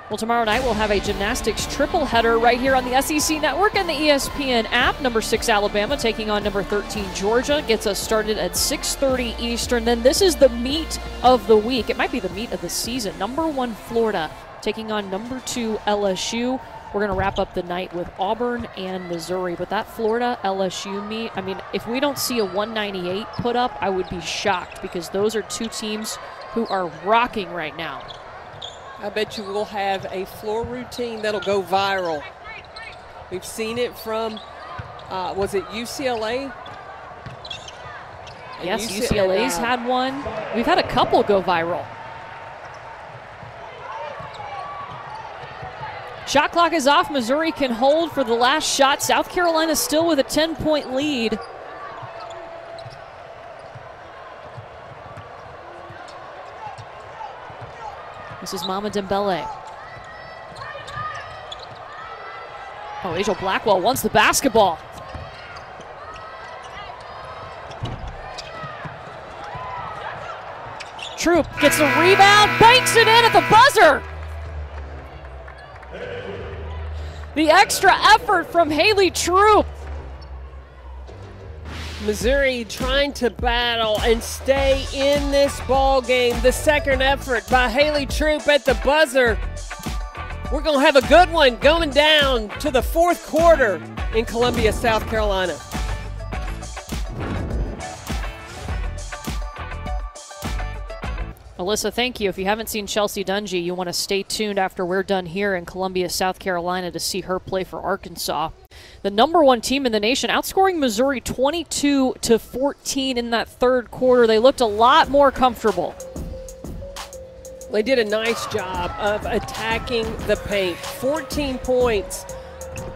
B: Well, tomorrow night we'll have a gymnastics triple header right here on the SEC Network and the ESPN app. Number 6 Alabama taking on number 13 Georgia. Gets us started at 6:30 Eastern. Then this is the meat of the week. It might be the meat of the season. Number 1 Florida taking on number 2 LSU. We're going to wrap up the night with Auburn and Missouri. But that Florida-LSU meet, I mean, if we don't see a 198 put up, I would be shocked, because those are 2 teams who are rocking right now.
A: I bet you we'll have a floor routine that'll go viral. We've seen it from, was it UCLA?
B: Yes, UCLA's had one. We've had a couple go viral. Shot clock is off. Missouri can hold for the last shot. South Carolina still with a 10-point lead. This is Mama Dembele. Oh, Angel Blackwell wants the basketball. Troop gets the rebound, banks it in at the buzzer. The extra effort from Haley Troop.
A: Missouri trying to battle and stay in this ball game. The second effort by Haley Troop at the buzzer. We're going to have a good one going down to the 4th quarter in Columbia, South Carolina.
B: Alyssa, thank you. If you haven't seen Chelsea Dungy, you want to stay tuned after we're done here in Columbia, South Carolina, to see her play for Arkansas. The number 1 team in the nation, outscoring Missouri 22-14 in that 3rd quarter. They looked a lot more comfortable.
A: They did a nice job of attacking the paint. 14 points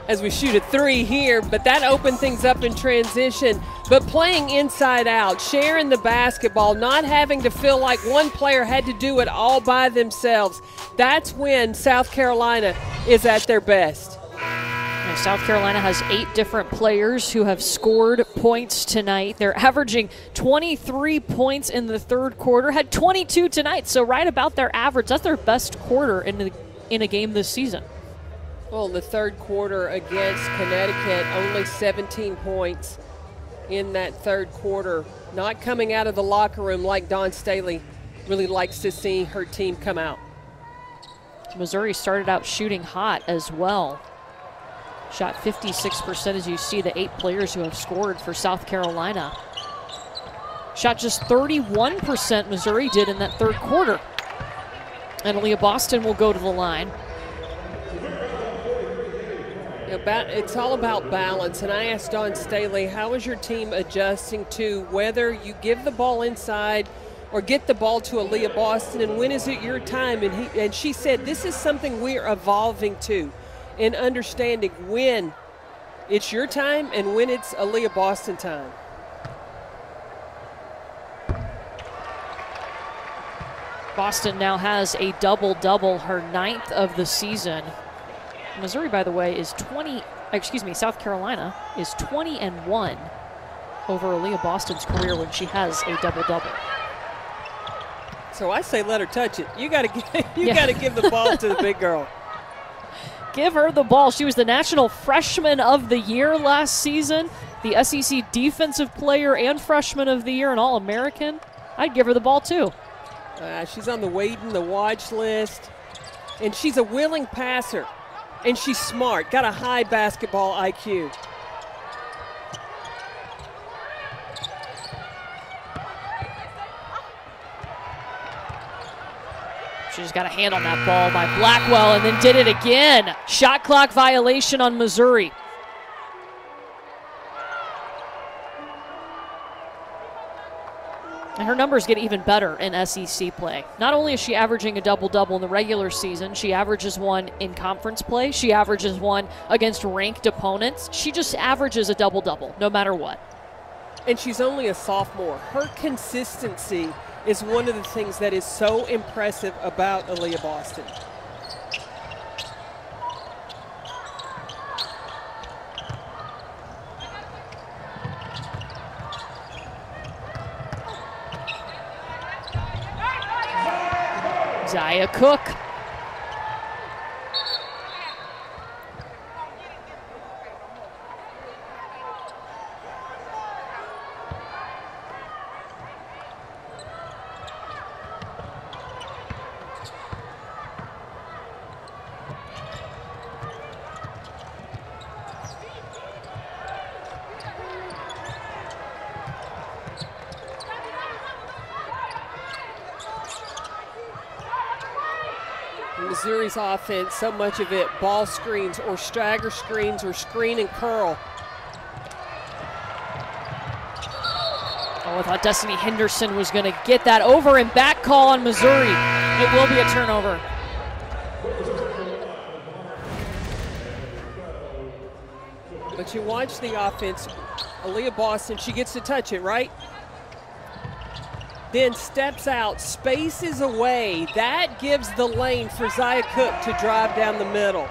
A: as we shoot a 3 here, but that opened things up in transition. But playing inside out, sharing the basketball, not having to feel like one player had to do it all by themselves, that's when South Carolina is at their best.
B: And South Carolina has 8 different players who have scored points tonight. They're averaging 23 points in the third quarter, had 22 tonight, so right about their average. That's their best quarter in a game this season.
A: Well, in the third quarter against Connecticut, only 17 points in that third quarter. Not coming out of the locker room like Dawn Staley really likes to see her team come out.
B: Missouri started out shooting hot as well. Shot 56%, as you see the 8 players who have scored for South Carolina. Shot just 31%, Missouri did in that third quarter. And Aaliyah Boston will go to the line.
A: It's all about balance, and I asked Dawn Staley, how is your team adjusting to whether you give the ball inside or get the ball to Aaliyah Boston, and when is it your time? And she said, this is something we're evolving to, in understanding when it's your time and when it's Aaliyah Boston time.
B: Boston now has a double-double, her 9th of the season. Missouri, by the way, is South Carolina is 20-1 over Aaliyah Boston's career when she has a double-double.
A: So I say let her touch it. You got to give the ball to the big girl.
B: Give her the ball. She was the National Freshman of the Year last season, the SEC Defensive Player and Freshman of the Year, and All-American. I'd give her the ball too.
A: She's on the Waiting the Watch list, and she's a willing passer. And she's smart, got a high basketball IQ.
B: She just got a hand on that ball by Blackwell and then did it again. Shot clock violation on Missouri. And her numbers get even better in SEC play. Not only is she averaging a double-double in the regular season, she averages one in conference play. She averages one against ranked opponents. She just averages a double-double no matter what.
A: And she's only a sophomore. Her consistency is one of the things that is so impressive about Aaliyah Boston.
B: Zia Cook.
A: Missouri's offense, so much of it ball screens or stagger screens or screen and curl.
B: Oh, I thought Destiny Henderson was going to get that over and back call on Missouri. It will be a turnover.
A: But you watch the offense, Aaliyah Boston, she gets to touch it, right? Then steps out, spaces away. That gives the lane for Zia Cook to drive down the middle.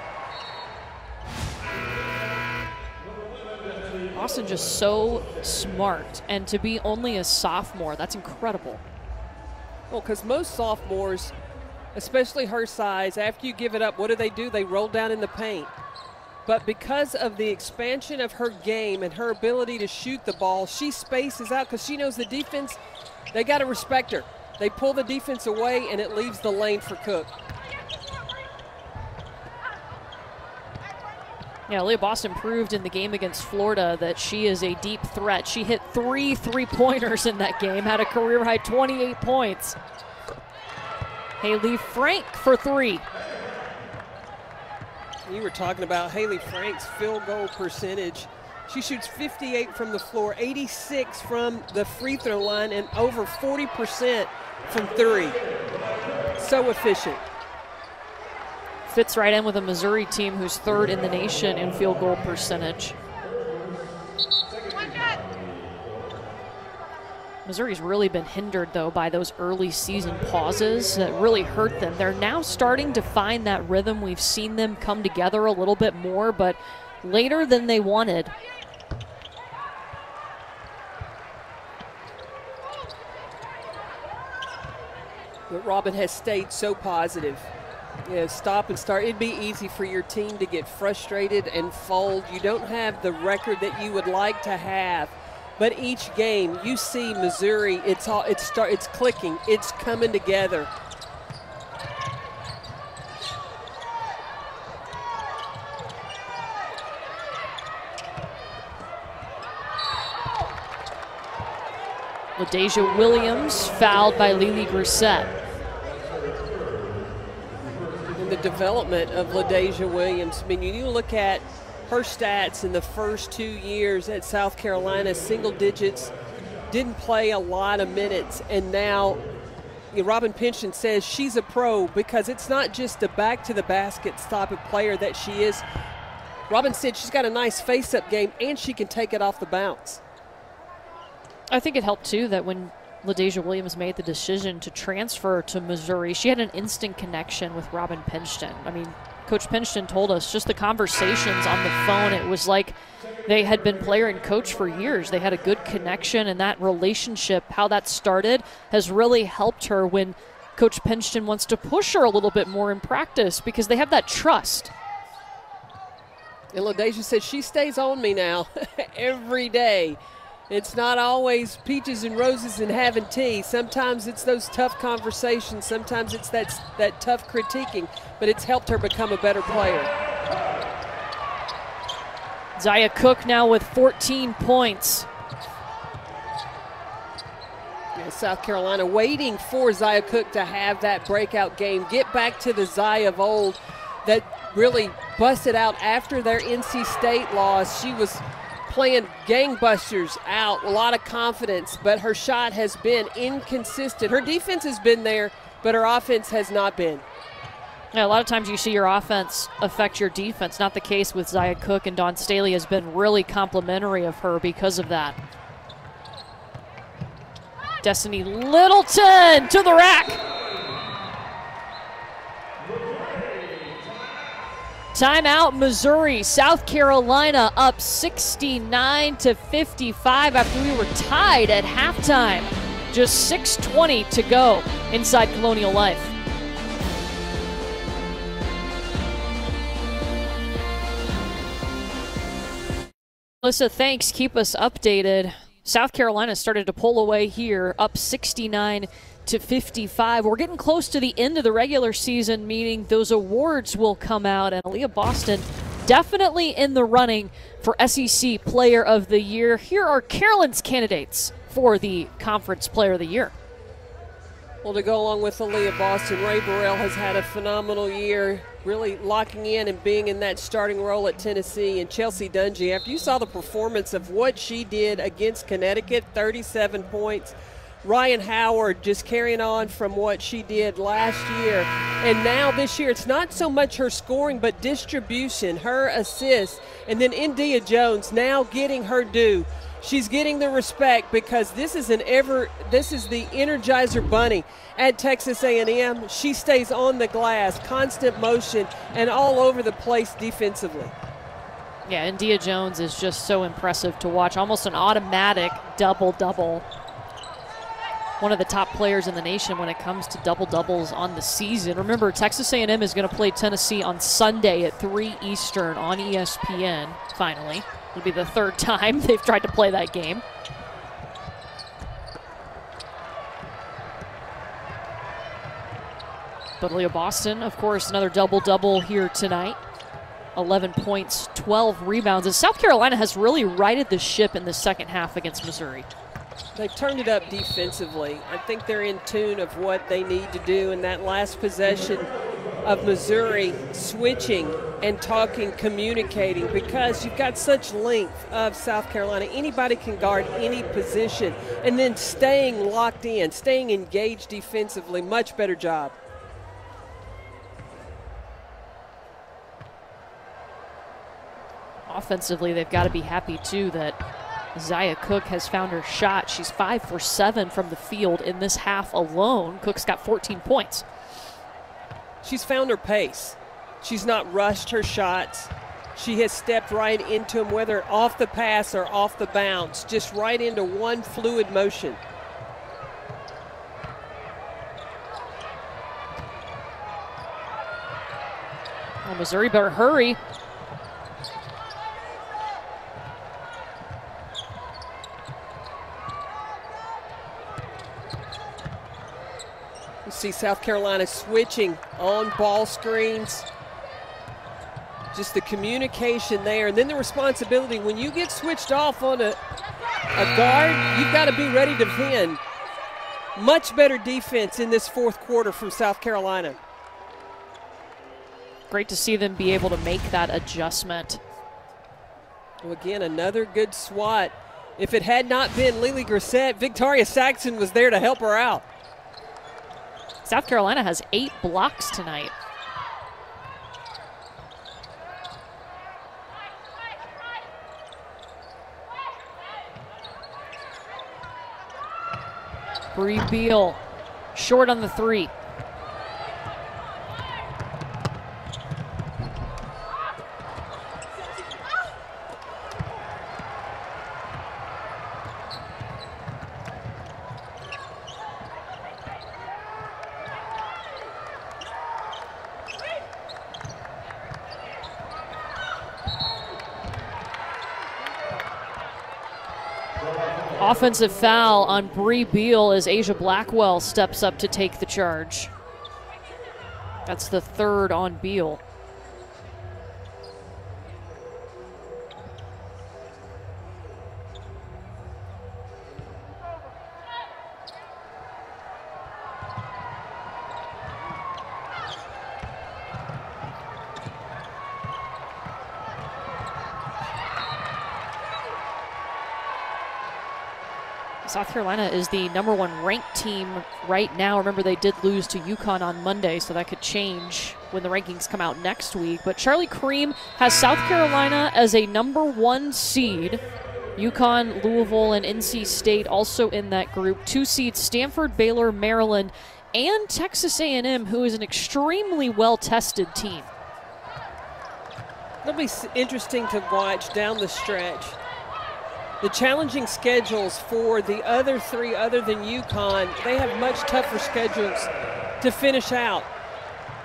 B: Boston just so smart, and to be only a sophomore, that's incredible.
A: Well, because most sophomores, especially her size, after you give it up, what do? They roll down in the paint. But because of the expansion of her game and her ability to shoot the ball, she spaces out because she knows the defense, they got to respect her. They pull the defense away, and it leaves the lane for Cook.
B: Yeah, Aaliyah Boston proved in the game against Florida that she is a deep threat. She hit 3 3-pointers in that game, had a career-high 28 points. Haley Frank for 3.
A: You were talking about Haley Frank's field goal percentage. She shoots 58 from the floor, 86 from the free throw line, and over 40% from 3. So efficient.
B: fits right in with a Missouri team who's third in the nation in field goal percentage. Missouri's really been hindered, though, by those early season pauses that really hurt them. They're now starting to find that rhythm. We've seen them come together a little bit more, but later than they wanted.
A: But Robin has stayed so positive. You know, stop and start. It'd be easy for your team to get frustrated and fold. You don't have the record that you would like to have. But each game, you see Missouri, it's clicking, it's coming together.
B: LaDasia Williams fouled by Lily Grissett.
A: And the development of LaDasia Williams, I mean, you look at her stats in the first 2 years at South Carolina, single digits, didn't play a lot of minutes, and now Robin Pingeton says she's a pro because it's not just a back-to-the-basket type of player that she is. Robin said she's got a nice face-up game, and she can take it off the bounce.
B: I think it helped, too, that when LaDasia Williams made the decision to transfer to Missouri, she had an instant connection with Robin Pingeton. I mean, Coach Pingeton told us just the conversations on the phone, it was like they had been player and coach for years. They had a good connection, and that relationship, how that started, has really helped her when Coach Pingeton wants to push her a little bit more in practice because they have that trust.
A: And LaDasia said she stays on me now every day. It's not always peaches and roses and having tea. Sometimes it's those tough conversations. Sometimes it's that tough critiquing. But it's helped her become a better player.
B: Zia Cook now with 14 points.
A: Yeah, South Carolina waiting for Zia Cook to have that breakout game. Get back to the Zia of old that really busted out after their NC State loss. She was playing gangbusters out, a lot of confidence, but her shot has been inconsistent. Her defense has been there, but her offense has not been.
B: Yeah, a lot of times you see your offense affect your defense. Not the case with Zia Cook, and Dawn Staley has been really complimentary of her because of that. Destiny Littleton to the rack. Timeout, Missouri. South Carolina up 69-55 after we were tied at halftime. Just 6:20 to go inside Colonial Life. Melissa, thanks. Keep us updated. South Carolina started to pull away here, up 69-55. We're getting close to the end of the regular season, meaning those awards will come out, and Aaliyah Boston definitely in the running for SEC Player of the Year. Here are Carolyn's candidates for the Conference Player of the Year.
A: Well, to go along with Aaliyah Boston, Ray Burrell has had a phenomenal year, really locking in and being in that starting role at Tennessee. And Chelsea Dungy, after you saw the performance of what she did against Connecticut, 37 points. Ryan Howard just carrying on from what she did last year. And now this year, it's not so much her scoring, but distribution, her assists. And then India Jones now getting her due. She's getting the respect because this is the Energizer Bunny at Texas A&M. She stays on the glass, constant motion, and all over the place defensively.
B: Yeah, India Jones is just so impressive to watch. Almost an automatic double-double. One of the top players in the nation when it comes to double-doubles on the season. Remember, Texas A&M is going to play Tennessee on Sunday at 3 Eastern on ESPN, finally. It'll be the third time they've tried to play that game. But Aaliyah Boston, of course, another double-double here tonight. 11 points, 12 rebounds. And South Carolina has really righted the ship in the second half against Missouri.
A: They've turned it up defensively. I think they're in tune of what they need to do in that last possession of Missouri, switching and talking, communicating, because you've got such length of South Carolina. Anybody can guard any position, and then staying locked in, staying engaged defensively, much better job.
B: offensively, they've got to be happy too that Zia Cook has found her shot. She's 5 for 7 from the field in this half alone. Cook's got 14 points.
A: She's found her pace. She's not rushed her shots. She has stepped right into them, whether off the pass or off the bounce, just right into one fluid motion.
B: Well, Missouri better hurry.
A: You see South Carolina switching on ball screens. Just the communication there, and then the responsibility. When you get switched off on a guard, you've got to be ready to defend. Much better defense in this fourth quarter from South Carolina.
B: Great to see them be able to make that adjustment.
A: Well, again, another good swat. If it had not been Lily Grissett, Victoria Saxon was there to help her out.
B: South Carolina has 8 blocks tonight. Bree Beal, short on the 3. Offensive foul on Bree Beal as Asia Blackwell steps up to take the charge. That's the 3rd on Beal. South Carolina is the #1 ranked team right now. Remember, they did lose to UConn on Monday, so that could change when the rankings come out next week. But Charlie Creme has South Carolina as a #1 seed. UConn, Louisville, and NC State also in that group. 2 seeds, Stanford, Baylor, Maryland, and Texas A&M, who is an extremely well-tested team.
A: It'll be interesting to watch down the stretch. The challenging schedules for the other 3 other than UConn, they have much tougher schedules to finish out.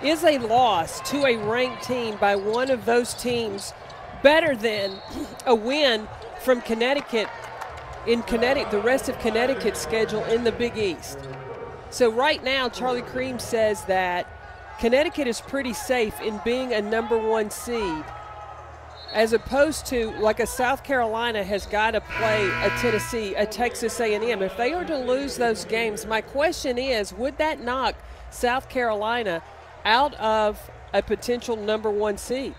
A: Is a loss to a ranked team by one of those teams better than a win from Connecticut in the rest of Connecticut's schedule in the Big East? So right now, Charlie Creme says that Connecticut is pretty safe in being a #1 seed, as opposed to like a South Carolina has got to play a Tennessee, a Texas A&M. If they are to lose those games, my question is, would that knock South Carolina out of a potential #1 seed?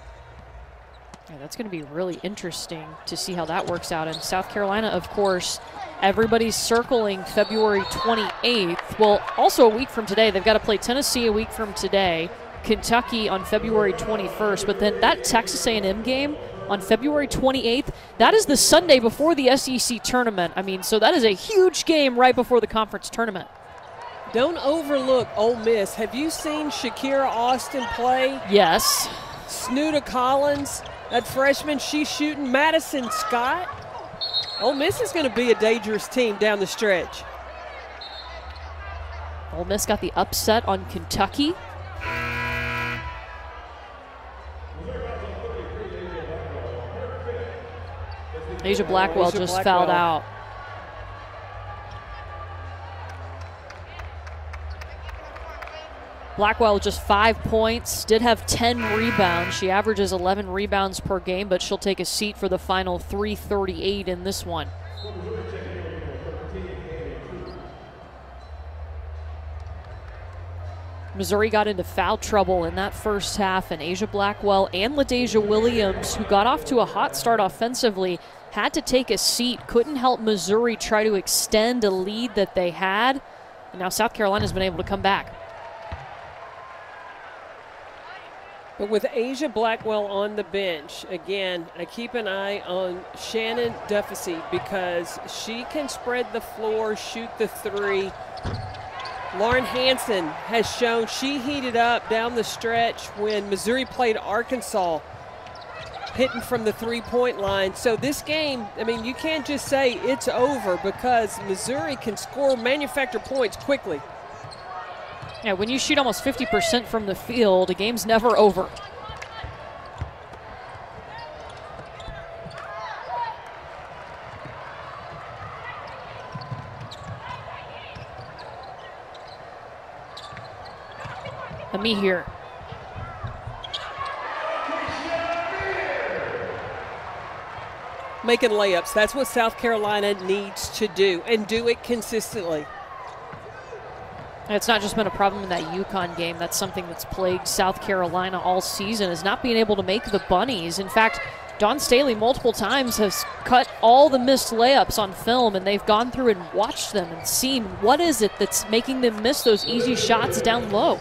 B: Yeah, that's going to be really interesting to see how that works out. And South Carolina, of course, everybody's circling February 28th. Well, also a week from today. They've got to play Tennessee a week from today, Kentucky on February 21st, but then that Texas A&M game on February 28th, that is the Sunday before the SEC tournament. I mean, so that is a huge game right before the conference tournament.
A: Don't overlook Ole Miss. Have you seen Shakira Austin play?
B: Yes.
A: Snuda Collins, that freshman, she's shooting. Madison Scott. Ole Miss is going to be a dangerous team down the stretch.
B: Ole Miss got the upset on Kentucky. Asia Blackwell just fouled out. Blackwell just 5 points, did have 10 rebounds. She averages 11 rebounds per game, but she'll take a seat for the final 3:38 in this one. Missouri got into foul trouble in that first half, and Asia Blackwell and LaDasia Williams, who got off to a hot start offensively, had to take a seat, couldn't help Missouri try to extend a lead that they had, and now South Carolina's been able to come back.
A: But with Asia Blackwell on the bench, again, I keep an eye on Shannon Duffy because she can spread the floor, shoot the three. Lauren Hansen has shown she heated up down the stretch when Missouri played Arkansas, hitting from the three-point line. So this game, I mean, you can't just say it's over because Missouri can score, manufacture points quickly.
B: Yeah, when you shoot almost 50% from the field, the game's never over. Me here.
A: Making layups. That's what South Carolina needs to do, and do it consistently.
B: It's not just been a problem in that UConn game. That's something that's plagued South Carolina all season, is not being able to make the bunnies. In fact, Dawn Staley multiple times has cut all the missed layups on film, and they've gone through and watched them and seen what is it that's making them miss those easy shots down low.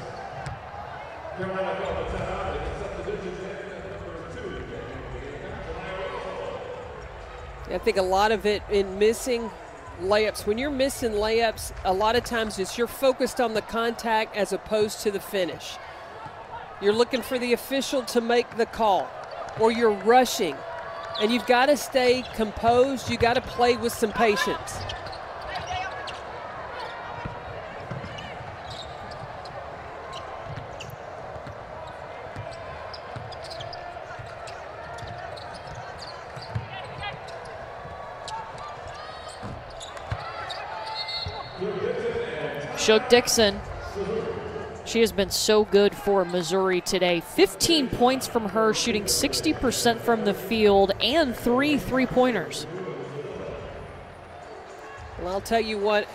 A: I think a lot of it in missing layups. When you're missing layups, a lot of times it's you're focused on the contact as opposed to the finish. You're looking for the official to make the call, or you're rushing. And you've got to stay composed. You've got to play with some patience.
B: Shug Dixon, she has been so good for Missouri today. 15 points from her, shooting 60% from the field and 3 three-pointers.
A: Well, I'll tell you what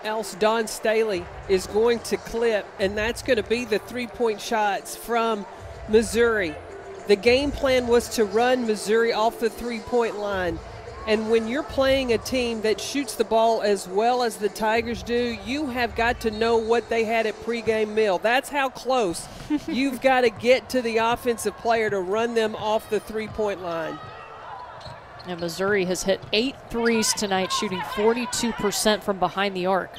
A: else Dawn Staley is going to clip, and that's going to be the three-point shots from Missouri. The game plan was to run Missouri off the three-point line. And when you're playing a team that shoots the ball as well as the Tigers do, you have got to know what they had at pregame meal. That's how close you've got to get to the offensive player to run them off the three-point line.
B: And Missouri has hit 8 threes tonight, shooting 42% from behind the arc.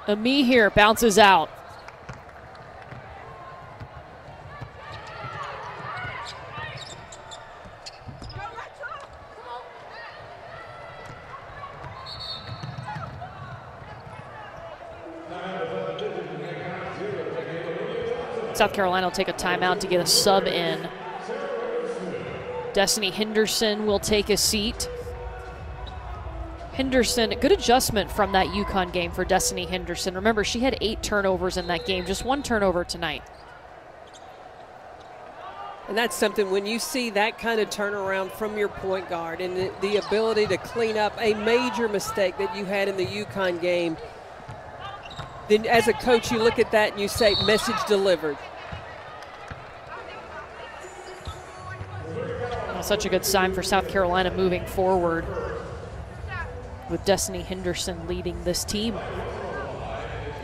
B: Ami here bounces out. South Carolina will take a timeout to get a sub in. Destiny Henderson will take a seat. Henderson, good adjustment from that UConn game for Destiny Henderson. Remember, she had 8 turnovers in that game, just 1 turnover tonight.
A: And that's something when you see that kind of turnaround from your point guard and the ability to clean up a major mistake that you had in the UConn game, then as a coach you look at that and you say, message delivered.
B: Such a good sign for South Carolina moving forward, with Destiny Henderson leading this team.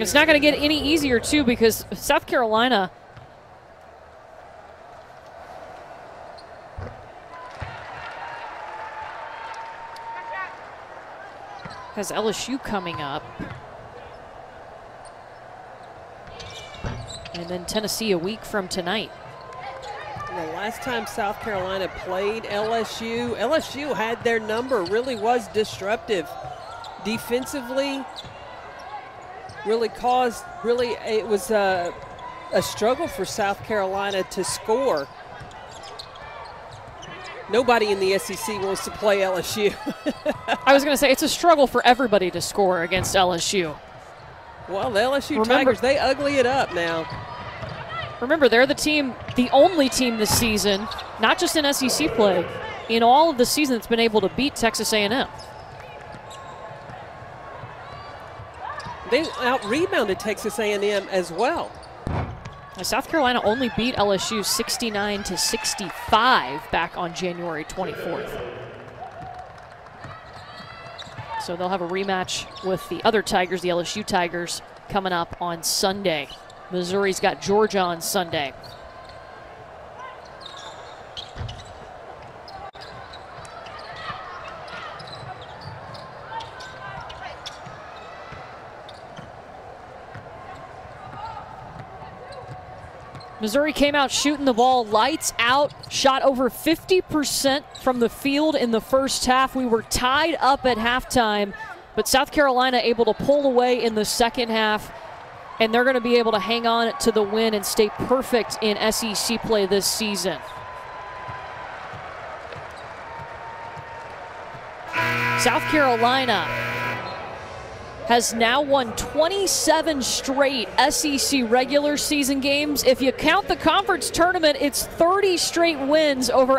B: It's not going to get any easier, too, because South Carolina has LSU coming up. And then Tennessee a week from tonight.
A: The last time South Carolina played LSU, LSU had their number, really was disruptive. Defensively, it was a struggle for South Carolina to score. Nobody in the SEC wants to play LSU.
B: I was going to say, it's a struggle for everybody to score against LSU.
A: Well, the LSU Tigers, they ugly it up now.
B: Remember, they're the only team this season, not just in SEC play, in all of the season that's been able to beat Texas A&M.
A: They out-rebounded Texas A&M as well.
B: South Carolina only beat LSU 69-65 back on January 24th. So they'll have a rematch with the other Tigers, the LSU Tigers, coming up on Sunday. Missouri's got Georgia on Sunday. Missouri came out shooting the ball lights out, shot over 50% from the field in the first half. We were tied up at halftime, but South Carolina able to pull away in the second half, and they're going to be able to hang on to the win and stay perfect in SEC play this season. South Carolina has now won 27 straight SEC regular season games. If you count the conference tournament, it's 30 straight wins over